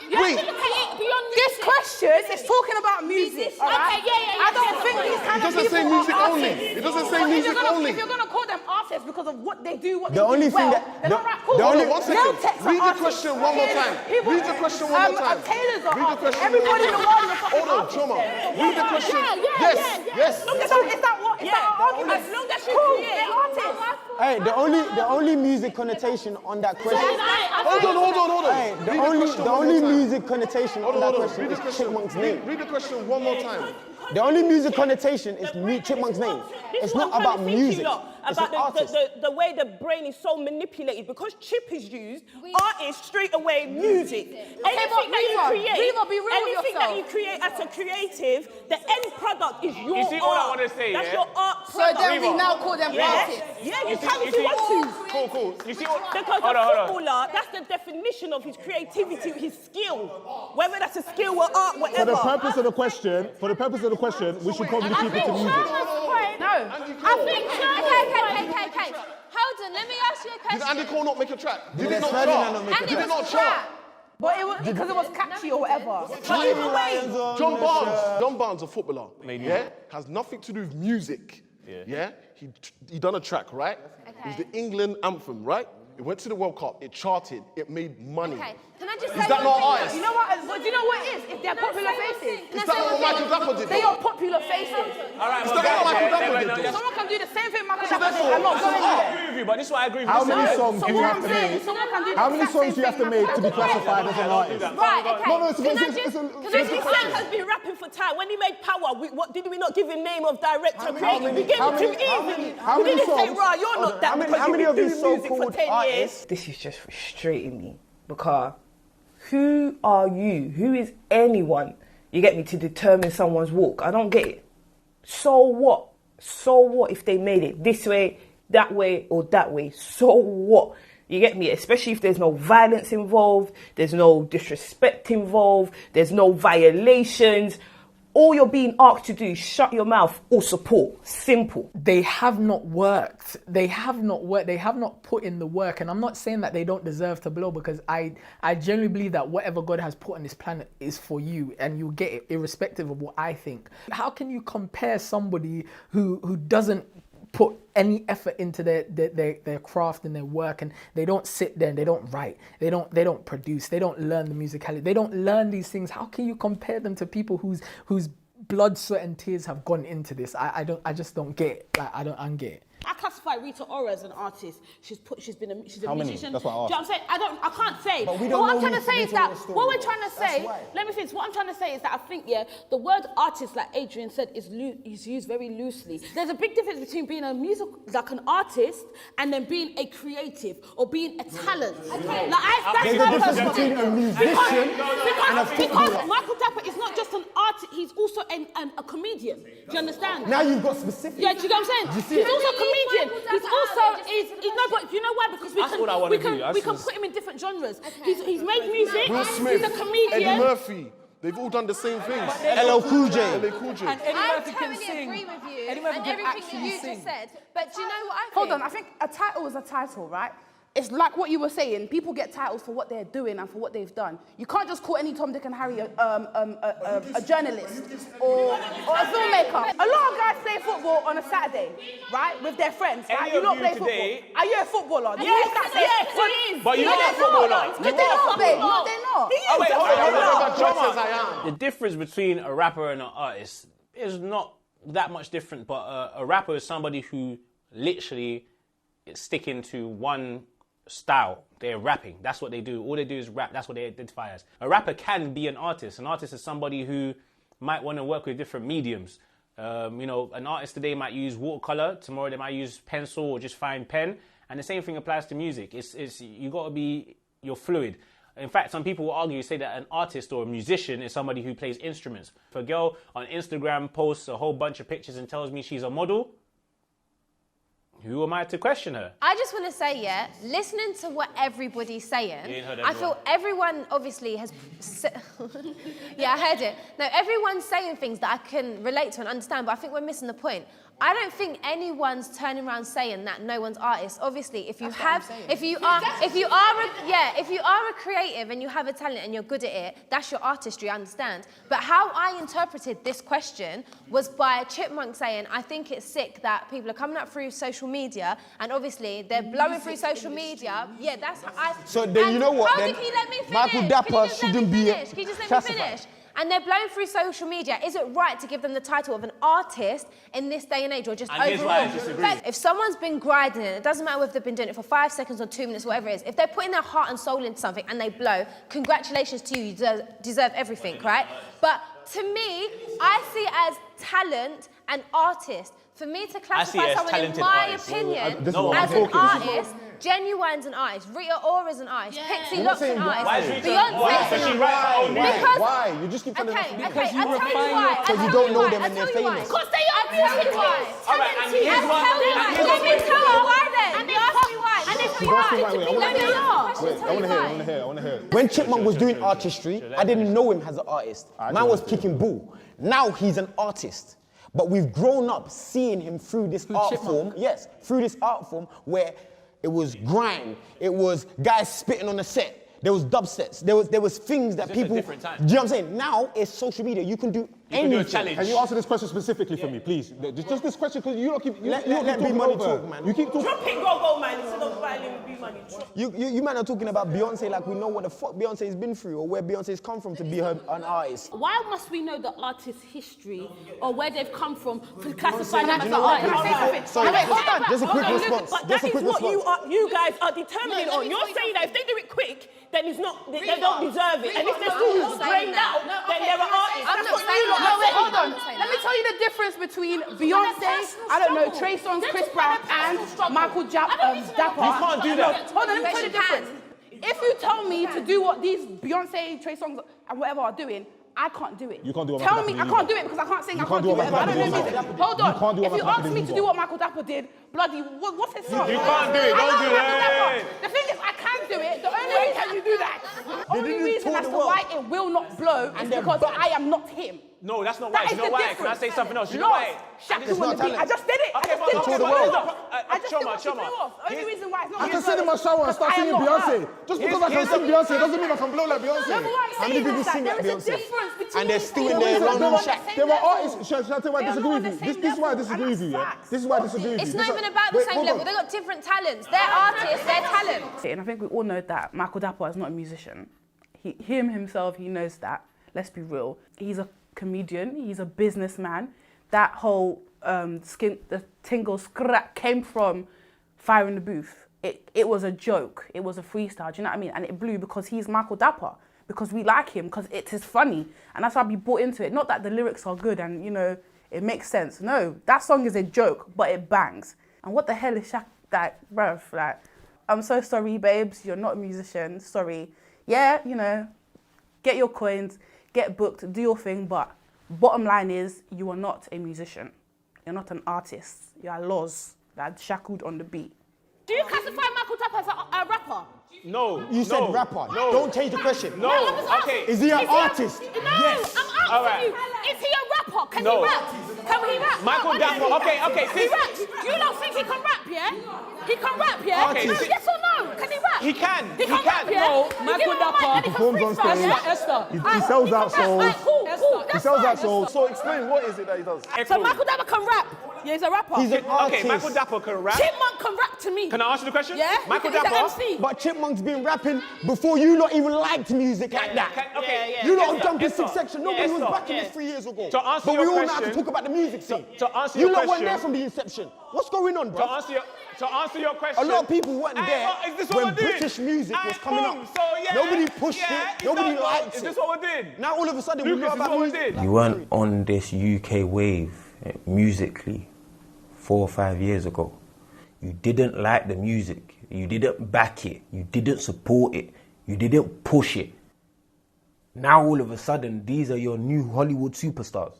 Wait. This question is talking about music, all right? Okay, yeah. I don't think these kind other doesn't say people music are only. artists. It doesn't say But music only. If you're gonna call them artists because of what they do, what The they only do thing well, that- then the- alright, cool. the only- One second. Nail techs are Read the artists. question one more time. People- Read the question one more time. Tailors are Read the artists. question Everybody one in the more world is a fucking Hold on, artist. Choma. then. Read the question. Yes. Look, is that what? Is that our argument? As long as you create, they're artists. Hey, the only music connotation on that question. Hold on. Hey, Read the the only question the one only more time. music connotation on that question Read the is question. Chipmunk's name. Read the question one more time. The only music connotation is Chipmunk's name. It's not about music. It's an About artist. the way the brain is so manipulated. Because chip is used, artists straight away music. Anything that you create, anything that you create as a creative, the end product is your art. see what I wanna say, That's yeah? your art So product. then we now call them artists. Yeah, you can if you want to. Cool. You see what? Because Hold a on. footballer, that's the definition of his creativity, his skill. Whether that's a skill or art, whatever. For the purpose of the question, we should probably keep it to music. No. I think Okay. Hold on, let me ask you a question. Did Andy Cole not make a track? Did Yes, it not Ferdinand chart? not make a Did track. it not chart? But it was because it was catchy or whatever. But either way, John Barnes, a footballer, has nothing to do with music. Yeah? He done a track, right? It was the England anthem, right? It went to the World Cup, it charted, it made money. Okay, can I just Is say that not one artist? You know what? Do you know what it is? If they're popular faces. Is that what Michael Dapper did? They are popular faces. All right, Is that what Michael Dapper did? though? Someone can do the same thing Michael So Dapper did. therefore, I'm not going I there. agree with you, but this is what I agree with. How Listen, many listen. songs do you have to make? Someone can do the How many exact songs same do you have to thing make to be classified as an artist? Right, okay. No, it's Can I a- just- it's a- can I 50 just Cent has been rapping for time. When he made Power, what did we not give him name of director, creator? We gave it to him easily. how We many didn't say, songs- right, you're not that because how many you've of been these doing music for so-called 10 years. artists? This is just frustrating me because who are you? Who is anyone? You get me, to determine someone's walk? I don't get it. So what? So what if they made it this way, that way, or that way? So what? You get me? Especially if there's no violence involved, there's no disrespect involved, there's no violations. All you're being asked to do is shut your mouth or support. Simple. They have not worked. They have not put in the work. And I'm not saying that they don't deserve to blow, because I genuinely believe that whatever God has put on this planet is for you, and you'll get it irrespective of what I think. How can you compare somebody who doesn't put any effort into their craft and their work, and they don't sit there and they don't write, they don't produce, they don't learn the musicality, they don't learn these things? How can you compare them to people whose blood, sweat and tears have gone into this? I just don't get it. Like, I don't get it. I classify Rita Ora as an artist. She's a How many? musician. That's what I Do you know what I'm saying? I can't say. But we But don't what know I'm trying to who's say is Rita that Ora's story, what we're trying to though. say. That's why. Let me finish. What I'm trying to say is that I think the word artist, like Adrian said, is used very loosely. There's a big difference between being an artist and then being a creative or being a talent. Okay. There's a difference between a musician and a Because footballer. Michael Dapper is not just an artist, he's also a comedian. Do you understand? Now you've got specific. Yeah, do you know what I'm saying? Do you see He's it? also a comedian. He's also no, but you know why? Because That's what I wanna do. we can put him in different genres. He's made music. Will Smith, He's a comedian. Eddie Murphy, they've all done the same things. LL Cool J. LL Cool J. I totally agree with you and everything that you just said. But do you know what I think? Hold on, I think a title is a title, right? It's like what you were saying. People get titles for what they're doing and for what they've done. You can't just call any Tom, Dick, and Harry a journalist or a filmmaker. A lot of guys play football on a Saturday, right, with their friends. Right? Any You of don't you play today- football. Are you a footballer? Yes, he is. But you're No, not a they're footballer. not. No, they're not, babe. No, they're not. Oh, wait, hold on. John says I am. The difference between a rapper and an artist is not that much different, but a rapper is somebody who literally is sticking to one style. They're rapping. That's what they do. All they do is rap. That's what they identify as. A rapper can be an artist. An artist is somebody who might want to work with different mediums. An artist today might use watercolor. Tomorrow they might use pencil or just fine pen. And the same thing applies to music. You're fluid. In fact, some people will argue, say that an artist or a musician is somebody who plays instruments. If a girl on Instagram posts a whole bunch of pictures and tells me she's a model, Who am I to question her? I just want to say, yeah, listening to what everybody's saying, You ain't heard I feel everyone obviously has... yeah, I heard it. No, everyone's saying things that I can relate to and understand, but I think we're missing the point. I don't think anyone's turning around saying that no one's artist. Obviously, if you are a creative and you have a talent and you're good at it, that's your artistry, I understand. But how I interpreted this question was by Chipmunk saying, I think it's sick that people are coming up through social media and obviously they're blowing through social media. Yeah, that's how I... So then you know what then? Can you let me finish? Michael Dapper shouldn't be... Can you just let me finish? And they're blowing through social media. Is it right to give them the title of an artist in this day and age, or just And here's why I overall? disagree. If someone's been grinding it, it doesn't matter whether they've been doing it for 5 seconds or 2 minutes, whatever it is. If they're putting their heart and soul into something and they blow, congratulations to you. You deserve everything, right? But to me, I see it as talent and artist. For me to classify someone, in my opinion, as an artist, Genuine's an artist, Rita Ora's an artist, Pixie Locke's an artist, Beyonce's an artist. Why? You just keep telling us. Okay, I'll tell you why. Because you don't know them and they're famous. Because they are why. Alright, and here's why. Let me tell you why then. And ask me why. And if you I want to hear it. When Chipmunk was doing artistry, I didn't know him as an artist. Man was kicking ball. Now he's an artist. But we've grown up seeing him through this art form. Yes, through this art form where it was grime, it was guys spitting on the set. There was dubstets. There was things that people. Do you know what I'm saying? Now it's social media. You can do anything. do a challenge. Can you answer this question specifically for me, please? Just this question, because you don't keep. Let Be Money talk, man. You keep talking. Drop it, go, man. Instead of violin, Be Money. You man are talking about Beyonce like we know what the fuck Beyonce's been through or where Beyonce's come from to be an artist. Why must we know the artist's history or where they've come from to classify them as an artist? artist? Sorry, hold on. Just a quick response. But that is what you guys are determining on. You're saying that if they do it quick, then it's not. They don't deserve it. And if they're still drained out, then they're an artist. That's what you lot No, wait, hold on. Let me tell you the difference between Beyonce, I don't know, Trey Songz, Chris Brown, and Michael Dapper. You can't do that. Hold on, let me tell you the difference. If you tell me to do what these Beyonce, Trey Songz, and whatever are doing, I can't do it. You can't do what Tell Michael me, Dapper I can't do it because I can't sing, I can't do whatever. I don't know music. Hold on. If you ask me to do what Michael Dapper did, bloody, what's his song? You can't do it, don't do it. The thing is, I can do it. The only reason you do that, the only reason as to why it will not blow is because I am not him. No, that's not right. That You know is the why? Can I difference. say something else? You know why? Shaku on the beat. I just did it. Okay, I just did it. I just did what you Choma. blew off. The only reason why it's not I can sit in my shower and start singing Beyonce. Just because I can sing Beyonce doesn't mean I can blow like Beyonce. How many people sing like Beyonce? And they're still in There their random shack. were artists. Shall I tell you why I disagree with you? This is why I disagree with you. Yeah. This is why I disagree with you. It's not even about the same level. They've got different talents. They're artists, they're talent. And I think we all know that Michael Dapper is not a musician. Him himself, he knows that. Let's be real. He's a comedian. He's a businessman. That whole the tingle scrap came from Fire in the Booth. It was a joke. It was a freestyle. Do you know what I mean? And it blew because he's Michael Dapper. Because we like him. Because it is funny. And that's why we bought into it. Not that the lyrics are good and, you know, it makes sense. No, that song is a joke, but it bangs. And what the hell is Shaq, like, bruv, like, I'm so sorry, babes, you're not a musician, sorry. Yeah, you know, get your coins, get booked, do your thing, but bottom line is, you are not a musician. You're not an artist. You are laws that shackled on the beat. Do you classify Michael Dapper as a rapper? No. You said rapper. No. Don't change the question. No. Okay. Is he an artist? No, Yes. I'm All asking right. you. Is he a rapper? Can No. he rap? Can he rap? Michael No, Dapper, okay. He raps. Do you not think he can rap, yeah? He can rap, yeah? Okay. No, yes or no? Can he rap? He can. He can rap, yeah? No, You Michael give him a mic Dapper and he can performs on freestyle, stage. yeah? Esther. He sells out souls. Cool. He sells out souls. So explain, what is it that he does? So Michael Dapper can rap. Yeah, he's a rapper. He's an artist. Okay, Michael Dapper can rap. Chipmunk can rap to me. Can I ask you the question? Yeah? Michael He's an Dapper. MC. But Chipmunk's been rapping before you lot even liked music like that. Okay. You lot Esther, jumping Esther, 6 section. Nobody was Esther. backing this 3 years ago. To answer but your we all know how question- to talk about the music scene. To answer You your lot weren't question- there from the inception. What's going on, bro? To answer your question. A lot of people weren't Hey, there is this what when we're doing? British music was Hey, coming boom. up. So, yeah, Nobody pushed yeah, it. Nobody is that- liked it. Is this what we're doing? Now all of a sudden we Lucas, know is about what we music. did. You weren't on this UK wave musically 4 or 5 years ago. You didn't like the music. You didn't back it. You didn't support it. You didn't push it. Now all of a sudden, these are your new Hollywood superstars.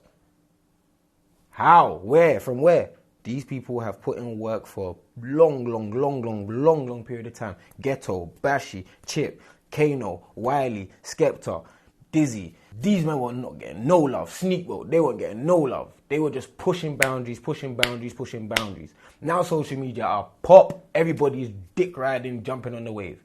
How? Where? From where? These people have put in work for a long period of time. Ghetto, Bashi, Chip, Kano, Wiley, Skepta, Dizzy. These men were not getting no love. Sneakworld, they weren't getting no love. They were just pushing boundaries. Now social media are pop. Everybody's dick riding, jumping on the wave.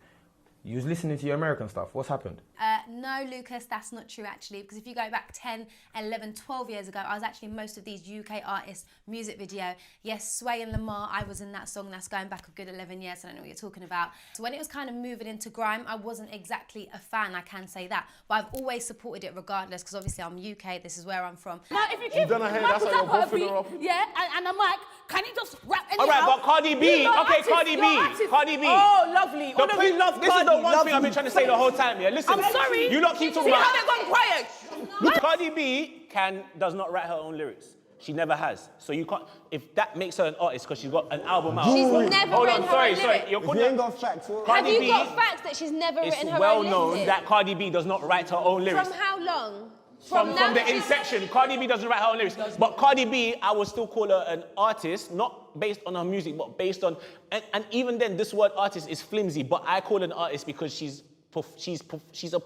You was listening to your American stuff. What's happened? No, Lucas, that's not true actually, because if you go back 10, 11, 12 years ago, I was actually in most of these UK artists' music video. Yes, Sway and Lamar, I was in that song. That's going back a good 11 years, so I don't know what you're talking about. So when it was kind of moving into grime, I wasn't exactly a fan, I can say that. But I've always supported it regardless, because obviously I'm UK, this is where I'm from. Now, if you keep Michael Dapper a beat, yeah, and I'm like, can he just rap anyhow? All right, but Cardi B, okay, Cardi B. Oh, lovely. All of you love Cardi. This is the one thing I've been trying to say the whole time, yeah? Listen. I'm sorry. You lot keep talking about... See how they've gone quiet? Cardi B does not write her own lyrics. She never has. So you can't... If that makes her an artist because she's got an album out... She's never written her own lyrics. You're If you ain't got facts, Have you got facts that she's never written her own lyrics? It's well known that Cardi B does not write her own lyrics. From how long? From the inception, Cardi B doesn't write her own lyrics. But Cardi B, I would still call her an artist, not based on her music, but based on... And even then, this word artist is flimsy, but I call her an artist because she's a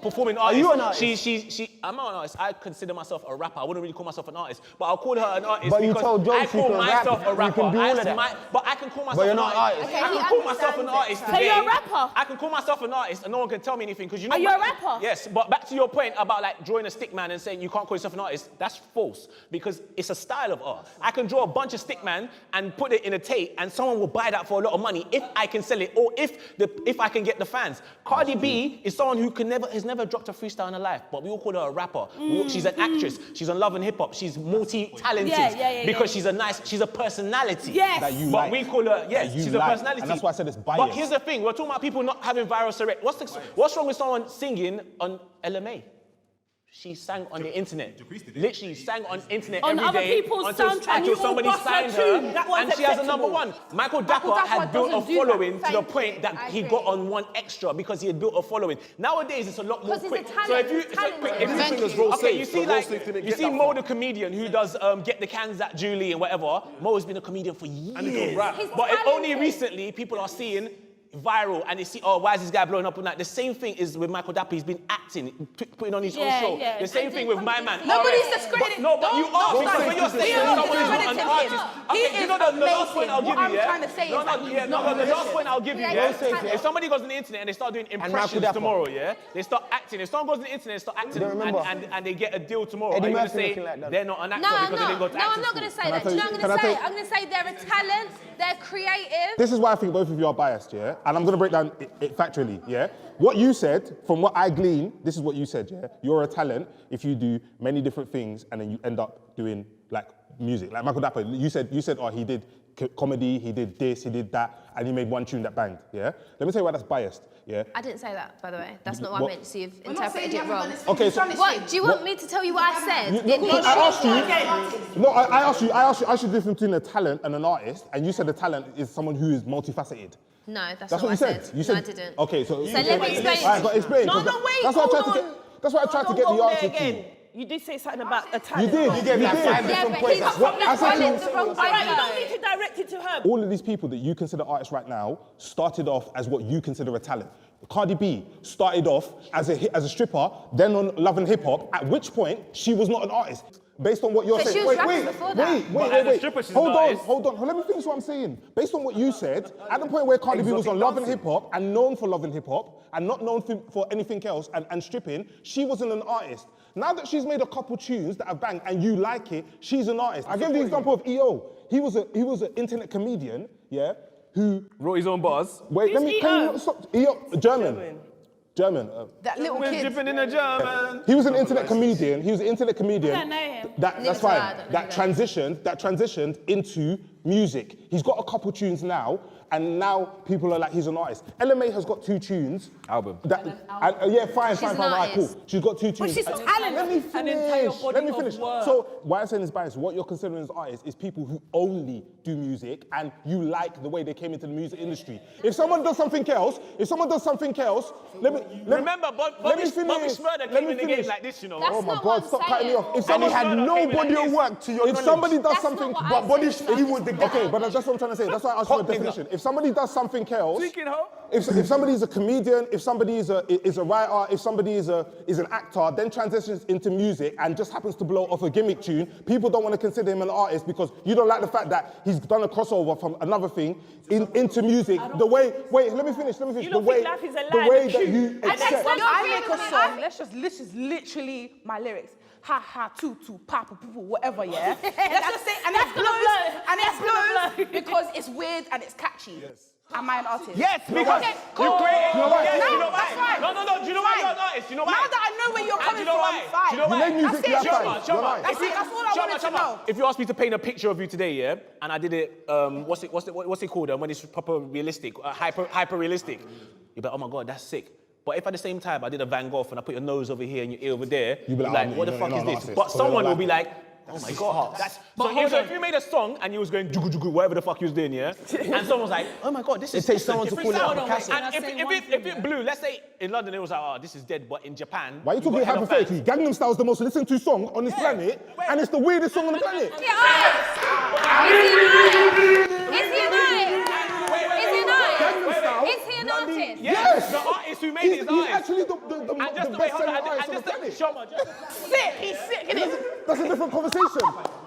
performing artist. Are you an artist? I'm not an artist. I consider myself a rapper. I wouldn't really call myself an artist, but I'll call her an artist But you because told Jones I call you can myself rap, a rapper. you can do all of that. But I can call myself But you're an not artist. artist. I can call myself an artist today. So you're a rapper? I can call myself an artist and no one can tell me anything because you know. Are you a rapper? Yes, but back to your point about like drawing a stick man and saying you can't call yourself an artist, that's false because it's a style of art. I can draw a bunch of stick man and put it in a tape and someone will buy that for a lot of money if I can sell it or if I can get the fans. Cardi B is someone who has never dropped a freestyle in her life, but we all call her a rapper. She's an actress. She's on Love and Hip Hop. She's multi-talented because she's a personality. Yes. That you but like. we call her, yes, she's a personality. And that's why I said it's biased. But here's the thing, we're talking about people not having viral Surrey. What's wrong with someone singing on LMA? She sang on the internet. Literally sang on internet On every other day people's until soundtrack, you somebody all bust her signed tune. her, That was and she has a number acceptable. one. Michael Dapper had built a doesn't do that. following to the Thank point you. that I he agree. got on one extra because he had built a following. Nowadays, it's a lot more 'Cause he's quick. a talent, So if you, he's talented. if you Thank think you. okay, you see Rose didn't you get see that Mo far. the comedian who does get the cans at Julie and whatever. Mo has been a comedian for years. And he can rap. He's But only talented. recently people are seeing viral and they see, oh, why is this guy blowing up on that? The same thing is with Michael Dapper. He's been acting, putting on his own show. Yeah. The same thing with my man. Nobody's RS. discrediting. No, but you are because when you're saying someone is not an discrediting artist. him. Okay, He you know is the last point I'll give What you, yeah? I'm trying to say is that he's not the last point I'll give you, Yeah, yeah? he's talented. If somebody goes on the internet and they start doing impressions Dapper. tomorrow, yeah? They start acting. If someone goes on the internet and start acting Don't remember. and they get a deal tomorrow, Eddie are you going to Murphy say looking like that. they're not an actor No, I'm because they didn't go not. to No, acting I'm not school? going to say Can I that. Do tell you know you- what can I'm I going to say? tell- I'm going to say they're a talent, they're creative. This is why I think both of you are biased, yeah? And I'm going to break down it factually, yeah? What you said, from what I glean, this is what you said, yeah? You're a talent if you do many different things and then you end up doing, like, music. Like Michael Dapper, you said, oh, he did comedy, he did this, he did that, and he made one tune that banged, yeah? Let me tell you why that's biased, yeah? I didn't say that, by the way. That's not what What? I meant, so you've interpreted it wrong. Okay, so... What? Do you want me to tell you what I said? I asked you, I should difference between a talent and an artist, and you said a talent is someone who is multifaceted. No, that's That's not what you said. I said. No, I didn't. Okay, so... So let me explain. All right, but explain. No, 'cause no, wait, That's what I tried hold to on. get... That's what I tried to get the Don't go answer there again. to. You did say something about a You talent. did. You gave like 5 Yeah, different but points. he's not What? from the I said talent, you- the wrong All right, you side. don't need to direct it to her. All of these people that you consider artists right now started off as what you consider a talent. Cardi B started off as a stripper, then on Love and Hip Hop, at which point she was not an artist. Based on what you're But saying. she was rapping before that. But as a stripper, she's an Hold artist. on. Let me finish what I'm saying. Based on what you said, at the point where Cardi B was on Love and Hip Hop and known for Love and Hip Hop and not known for anything else and stripping, she wasn't an artist. Now that she's made a couple tunes that have banged and you like it, she's an artist. I gave the example of EO. He was an internet comedian, yeah, who Wrote his own bars. wait. Who's Can you EO? not stop? EO, German. That little We're kid. dripping in a German. He was an internet comedian. I don't know him. That's Neither do fine. I, I don't know That transitioned into music. He's got a couple tunes now, and now people are like, he's an artist. LMA has got 2 tunes. Album. Yeah, fine, alright, cool. She's got 2 tunes. But she's talented. Let me An entire finish. body Let me of finish. work. So why I'm saying is biased, what you're considering as artists is people who only do music and you like the way they came into the music industry. If someone does something else, let me Remember, Bobby Smurder came in the game like this, you know. Oh my God, stop cutting me off. If And he someone had no body of work to your If knowledge. somebody does That's something, not what I said. he was the guy. Okay, but that's what I'm trying to say. That's why I asked for a definition. If somebody does something else, if somebody is a comedian, if somebody is a writer, if somebody is an actor, then transitions into music and just happens to blow off a gimmick tune, people don't want to consider him an artist because you don't like the fact that he's done a crossover from another thing into music. The way, let me finish. You The don't way, think life is a the lie, way the that truth. you And accept. that's when I make a song, this is literally my lyrics. Ha ha, tutu, papa, people, whatever, yeah? Let's just say, and it blows because it's weird and it's catchy. Am I an artist? Yes, because Okay, you cool. created. You know why? Yes, No, you know why? that's fine. No. Do you know why Fine. you're an artist? You know why? Now that I know where you're And coming do you know from, why? fine. Do you know why? You make music, That's it. you have Shoma, fun. You're right. That's it. That's all I wanted to know. If you asked me to paint a picture of you today, yeah, and I did it, what's it called? When it's proper realistic, hyper realistic, you'd be like, oh my God, that's sick. But if at the same time I did a Van Gogh and I put your nose over here and your ear over there, you'd be like, what the fuck is this? But someone will be like, oh my God, that's. So if you made a song and you was going jugu jugu, whatever the fuck you was doing, yeah, and someone was like, oh my God, this is. It takes someone to pull it out of Picasso. And if it blew, let's say in London it was like, oh, this is dead, but in Japan. Why are you talking hypothetically? Gangnam Style is the most listened to song on this planet, and it's the weirdest song on the planet. Is he an artist? Yes! The artist who made it is He's artist. actually the best-selling artist on the planet. Sick, he's sick, isn't it? That's a different conversation.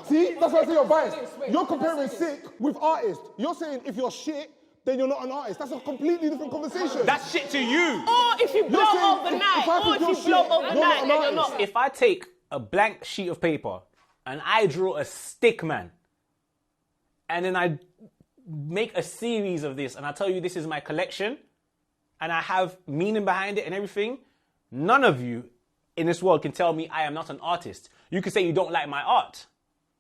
See, that's why I say you're biased. You're comparing sick with artist. You're saying if you're shit, then you're not an artist. That's a completely different conversation. That's shit to you. Or if you blow overnight, then you're not. If I take a blank sheet of paper and I draw a stick man, and then I make a series of this and I tell you this is my collection and I have meaning behind it and everything, none of you in this world can tell me I am not an artist. You can say you don't like my art,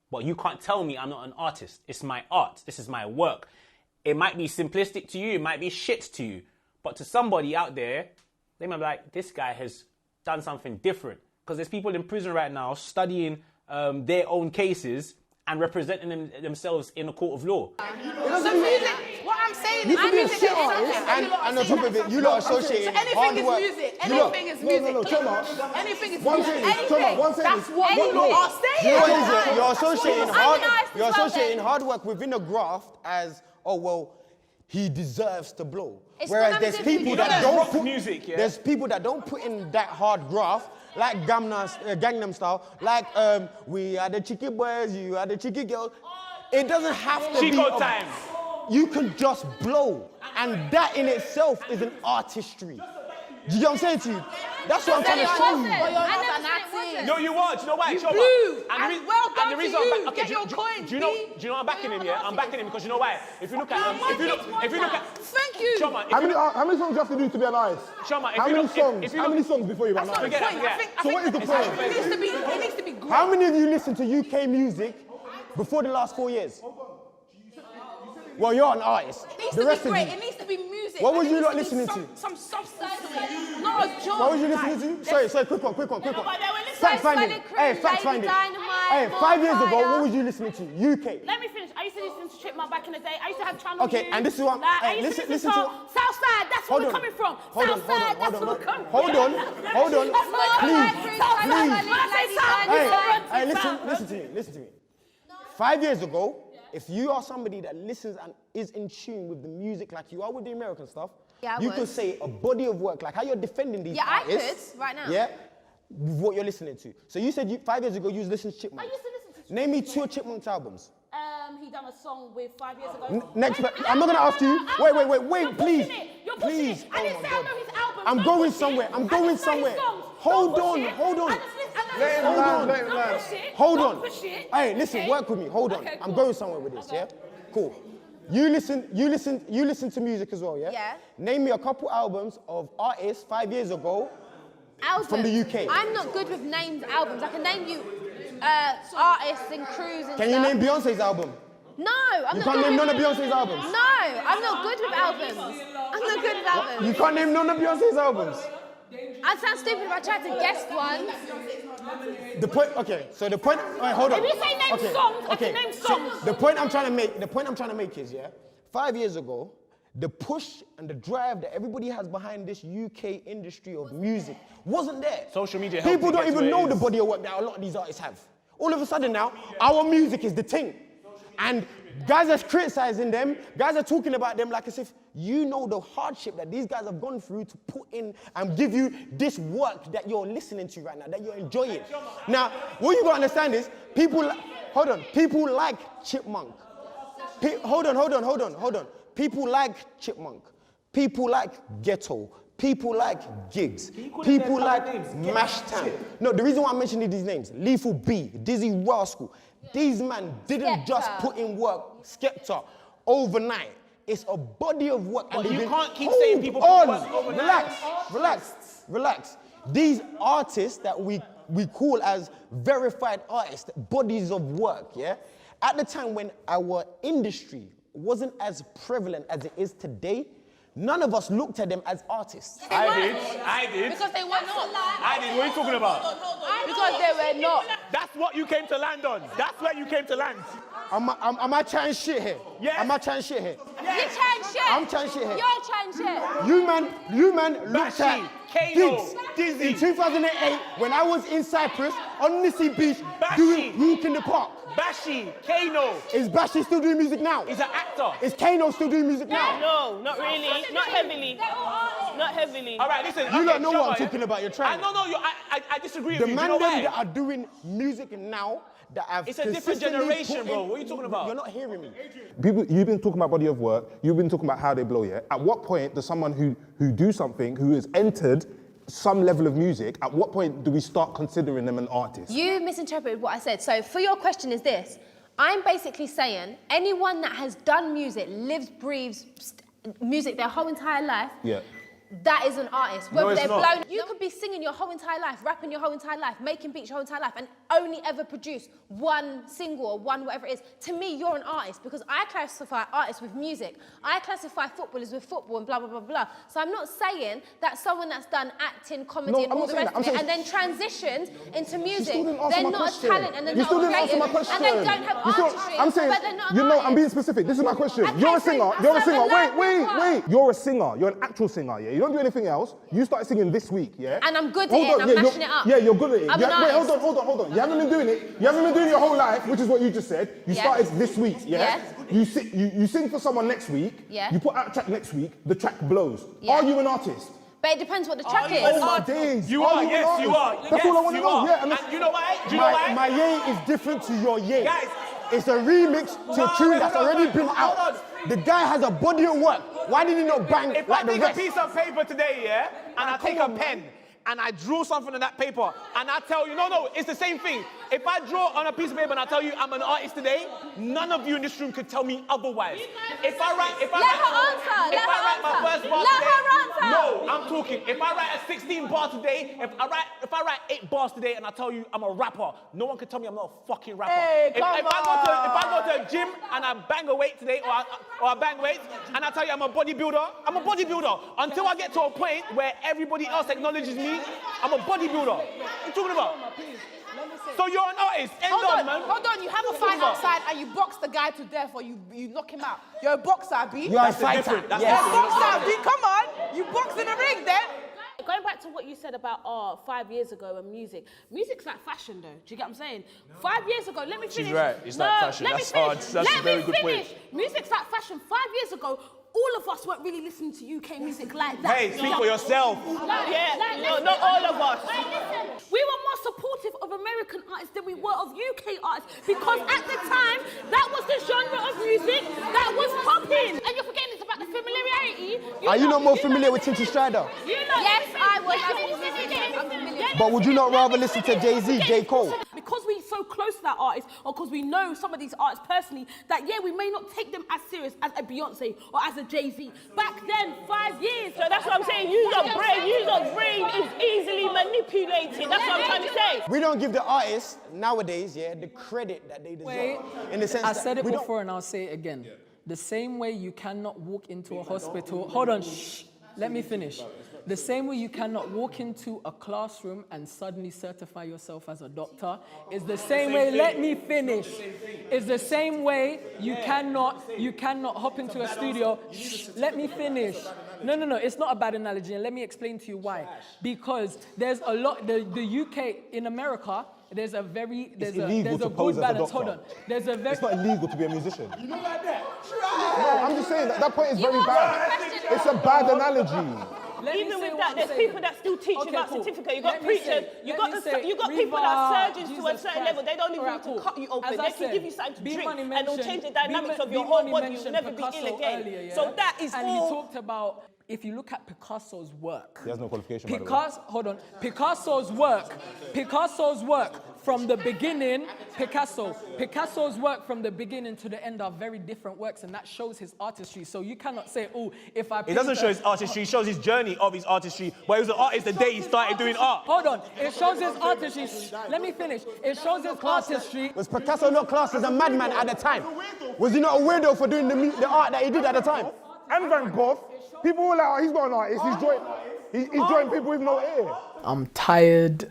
but you can't tell me I'm not an artist. It's my art. This is my work. It might be simplistic to you. It might be shit to you. But to somebody out there, they might be like, this guy has done something different. Because there's people in prison right now studying their own cases and representing themselves in a court of law. So music, what I'm saying You is can be a music shit is artist, something. and on top of it, you lot associating hard work. Anything is music. No, chill out. Anything is One music. thing is, chill out, one thing That's is- what No, you no. are You know what saying. it is? You're associating hard. artist You're as well, associating then. hard work within a graft as, oh well, he deserves to blow. It's Whereas not there's as if you people don't that know. don't Rock put music, yeah. There's people that don't put in that hard graft, like Gangnam Style, like we are the cheeky boys, you are the cheeky girls. It doesn't have to be. Chico time. You can just blow, and that in itself is an artistry. Do you know what I'm saying to you? That's what I'm trying to show you. But you're not an artist. No, you are. Do you know why? You Show blew. And And well done the reason to I'm you. Get your coins, do you know I'm backing him? Yeah, I'm backing him because you know why? If you look at if you look at Thank you. Shoma, How many songs do you have to do to be an artist? Shoma, How many songs before you're an That's not artist? the point. I So what is the think point? it needs to be great. How many of you listen to UK music before the last 4 years? Well, you're an artist. It needs The to rest be of great. you. It needs to be music. What was There you needs lot to be listening to? Some substance to it. Not a joke. What was you listening to? Sorry, quick one. but they were listening Fact to finding. Solid Crew, Hey, fact Lady finding. Dynamite, Hey, 5 years ago, Bonfire. what was you listening to? UK. Let me finish. I used to listen to Chipmunk back in the day. I used to have Channel Okay, U. and this is what- Like, I hey, used to listen listen to- to Southside. That's where we're coming from. Southside. That's where we're coming from. Hold on. That's my Please, Southside. please. When I say Southside, Hey, it's listen to me. 5 years ago, if you are somebody that listens and is in tune with the music like you are with the American stuff, Yeah, I you would. could say a body of work, like how you're defending these Yeah, I artists. could, right now. Yeah, with what you're listening to. So you said 5 years ago you was listening to Chipmunk. I used to listen to Name me 2 of Chipmunk's albums. He done a song with 5 years ago. Next, I'm not gonna ask you. Wait, please. You're pushing Please. it. I didn't say I know his album. I'm going somewhere. I'm going somewhere. Hold on. Hold on. Hey, listen, work with me. Hold on. Okay, I'm cool. going somewhere with this, yeah? Cool. You listen to music as well, yeah? Yeah. Name me a couple albums of artists 5 years ago Albums. from the UK. I'm not good with named albums. I can name you artists and crews and Can you stuff. name Beyonce's album? No, I'm You not can't good name with- none of Beyonce's albums? No, I'm not good with albums. I'm not good with albums. You can't name none of Beyonce's albums? I'd sound stupid if I tried to guess one. The point, okay, so the point, wait, hold on. If you say name songs, I can name songs. So the point I'm trying to make is, 5 years ago, the push and the drive that everybody has behind this UK industry of music wasn't there. Social media helped People it don't get to even where it know the is. body of work that a lot of these artists have. All of a sudden now, our music is the thing. And guys are criticizing them, guys are talking about them like as if you know the hardship that these guys have gone through to put in and give you this work that you're listening to right now, that you're enjoying. Now, what you gotta understand is, people like Chipmunk. Hold on. People like Chipmunk. People like Ghetto. People like Gigs. People like Mashtown. No, the reason why I'm mentioning these names, Lethal B, Dizzy Rascal, these men didn't just put in work, Skepta, overnight. It's a body of work. But and you they've can't keep hold saying people on. put work overnight. Relax. These artists that we call as verified artists, bodies of work, at the time when our industry wasn't as prevalent as it is today, none of us looked at them as artists. I did. Because they were not. I did. What are you talking about? Because they were not. That's what you came to land on. That's where you came to land. Am I trying shit here? Yes. Am I trying shit here? You're trying shit. I'm trying shit here. You're trying shit. You man looked Bashi, at Kano, Gigs Dizzy. in 2008 when I was in Cyprus on Nissi Beach doing Walk in the Park. Bashi, Kano. Is Bashi still doing music now? He's an actor. Is Kano still doing music now? No, not really. Not heavily. Not heavily. All right, listen. You don't know what I'm Shabba, talking about. You're trying. I disagree The with you. man Do you know why? that are doing music now that have It's a different consistently generation, put bro. in- What are you talking about? You're not hearing me. People, you've been talking about body of work, you've been talking about how they blow, At what point does someone who do something, who has entered some level of music, at what point do we start considering them an artist? You misinterpreted what I said. So for your question is this, I'm basically saying anyone that has done music, lives, breathes music their whole entire life, that is an artist. Whether it's they're not. blown, you could be singing your whole entire life, rapping your whole entire life, making beats your whole entire life, and only ever produce one single or one whatever it is. To me, you're an artist because I classify artists with music. I classify footballers with football and blah blah blah blah. So I'm not saying that someone that's done acting, comedy, and all the rest of it, and then transitioned into music, they're not as talented and they're You not still as didn't answer creative, my question. and they don't have You still- artistry, I'm saying, but they're not an you know, artist. I'm being specific. This is my question. Okay, You're a so singer. that's You're a not singer. a lie. Wait. You're a singer. You're an actual singer, You don't do anything else. You started singing this week, And I'm good at Hold it, on, I'm you're- mashing it up. Yeah, you're good at it. I'm an Wait, artist. hold on. You haven't been doing it. You haven't been doing it your whole life, which is what you just said. You Yes. started this week, Yes. You sing for someone next week. Yeah. You put out a track next week. The track blows. Yeah. Are you an artist? But it depends what the track is. Oh my days. You Are are, you an yes, artist? you are. That's Yes, all I want to you know. are. Yeah, And you know why? Do you know why? My yay is different to your yay. Guys. It's a remix to a tune that's already been out. The guy has a body of work. Why did he not bang If like I the take rest? a piece of paper today, and I take a pen, and I draw something on that paper, and I tell you, no, it's the same thing. If I draw on a piece of paper and I tell you I'm an artist today, none of you in this room could tell me otherwise. If I write my first bar today, no, I'm talking. If I write a 16 bar today, if I write 8 bars today and I tell you I'm a rapper, no one can tell me I'm not a fucking rapper. Hey, if I go to a gym and I bang a weight today, or I bang weights, and I tell you I'm a bodybuilder, I'm a bodybuilder. Until I get to a point where everybody else acknowledges me, I'm a bodybuilder. What are you talking about? So you're an artist. Hold on, man. hold on. You have a fight outside and you box the guy to death or you knock him out. You're a boxer, B. You are a fighter. That's You're a different. boxer, B. Come on. You box in the ring then. Going back to what you said about 5 years ago and music's like fashion though. Do you get what I'm saying? 5 years ago, let me finish. She's right, it's like fashion. Let me That's finish. hard. That's Let a very me good finish. point. Music's like fashion. 5 years ago, all of us weren't really listening to UK music like that. Hey, speak for yourself. Not all of us. We were more supportive of American artists than we were of UK artists because at the time, that was the genre of music that was popping. And you're forgetting it's about the familiarity. Are you not more familiar with Tinty Strider? Yes, I was. I'm familiar. But would you not rather listen to Jay-Z, J. Cole? Because we're so close to that artist, or because we know some of these artists personally that, yeah, we may not take them as serious as a Beyonce or as a Jay-Z. Back then, 5 years. So that's what I'm saying. Use your brain is easily manipulated. That's what I'm trying to say. We don't give the artists nowadays, the credit that they deserve. Wait, in the sense I that said it we before and I'll say it again. The same way you cannot walk into a hospital. Hold on, shh. Let me finish. The same way you cannot walk into a classroom and suddenly certify yourself as a doctor is the same way, let me finish, is the same way you cannot hop into a studio, let me finish. No, it's not a bad analogy, and let me explain to you why. Because there's a lot, the UK, in America, there's a good balance. Hold on. It's not illegal to be a musician. You know like that? No, I'm just saying that point is very bad. It's a bad analogy. Even with that, there's people that still teach about certificate. You got preachers, you got people that are surgeons to a certain level. They don't even need to cut you open. They can give you something to drink, and it'll change the dynamics of your whole body. You'll never be ill again. So that is all. And he talked about, if you look at Picasso's work. He has no qualification, by the way. Hold on. Picasso's work from the beginning, Picasso's work from the beginning to the end are very different works, and that shows his artistry. So you cannot say, oh, if I... It doesn't show his artistry, it shows his journey of his artistry, where he was an artist the day he started doing art. Hold on, it shows his artistry. Let me finish. It shows his artistry. Was Picasso not classed as a madman at the time? Was he not a weirdo for doing the art that he did at the time? And Van Gogh, people were like, oh, he's not an artist, he's drawing people with no ear. I'm tired.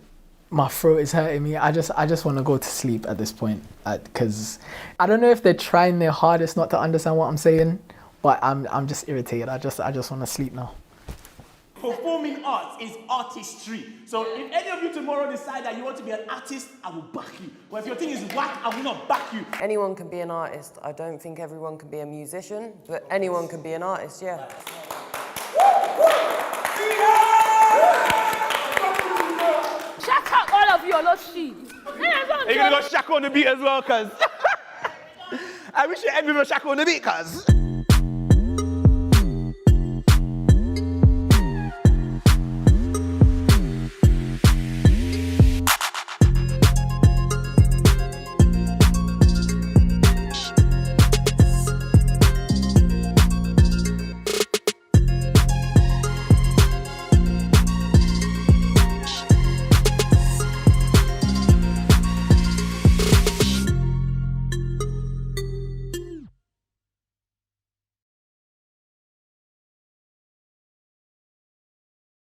My throat is hurting me. I just want to go to sleep at this point, because I don't know if they're trying their hardest not to understand what I'm saying, but I'm just irritated. I just want to sleep now. Performing arts is artistry. So if any of you tomorrow decide that you want to be an artist, I will back you. But if your thing is whack, I will not back you. Anyone can be an artist. I don't think everyone can be a musician, but anyone can be an artist, yeah. Shut up, all of you, lot sheep. Are you gonna go Shaq on the beat as well, cuz? I wish you end with a Shaq on the beat, cuz.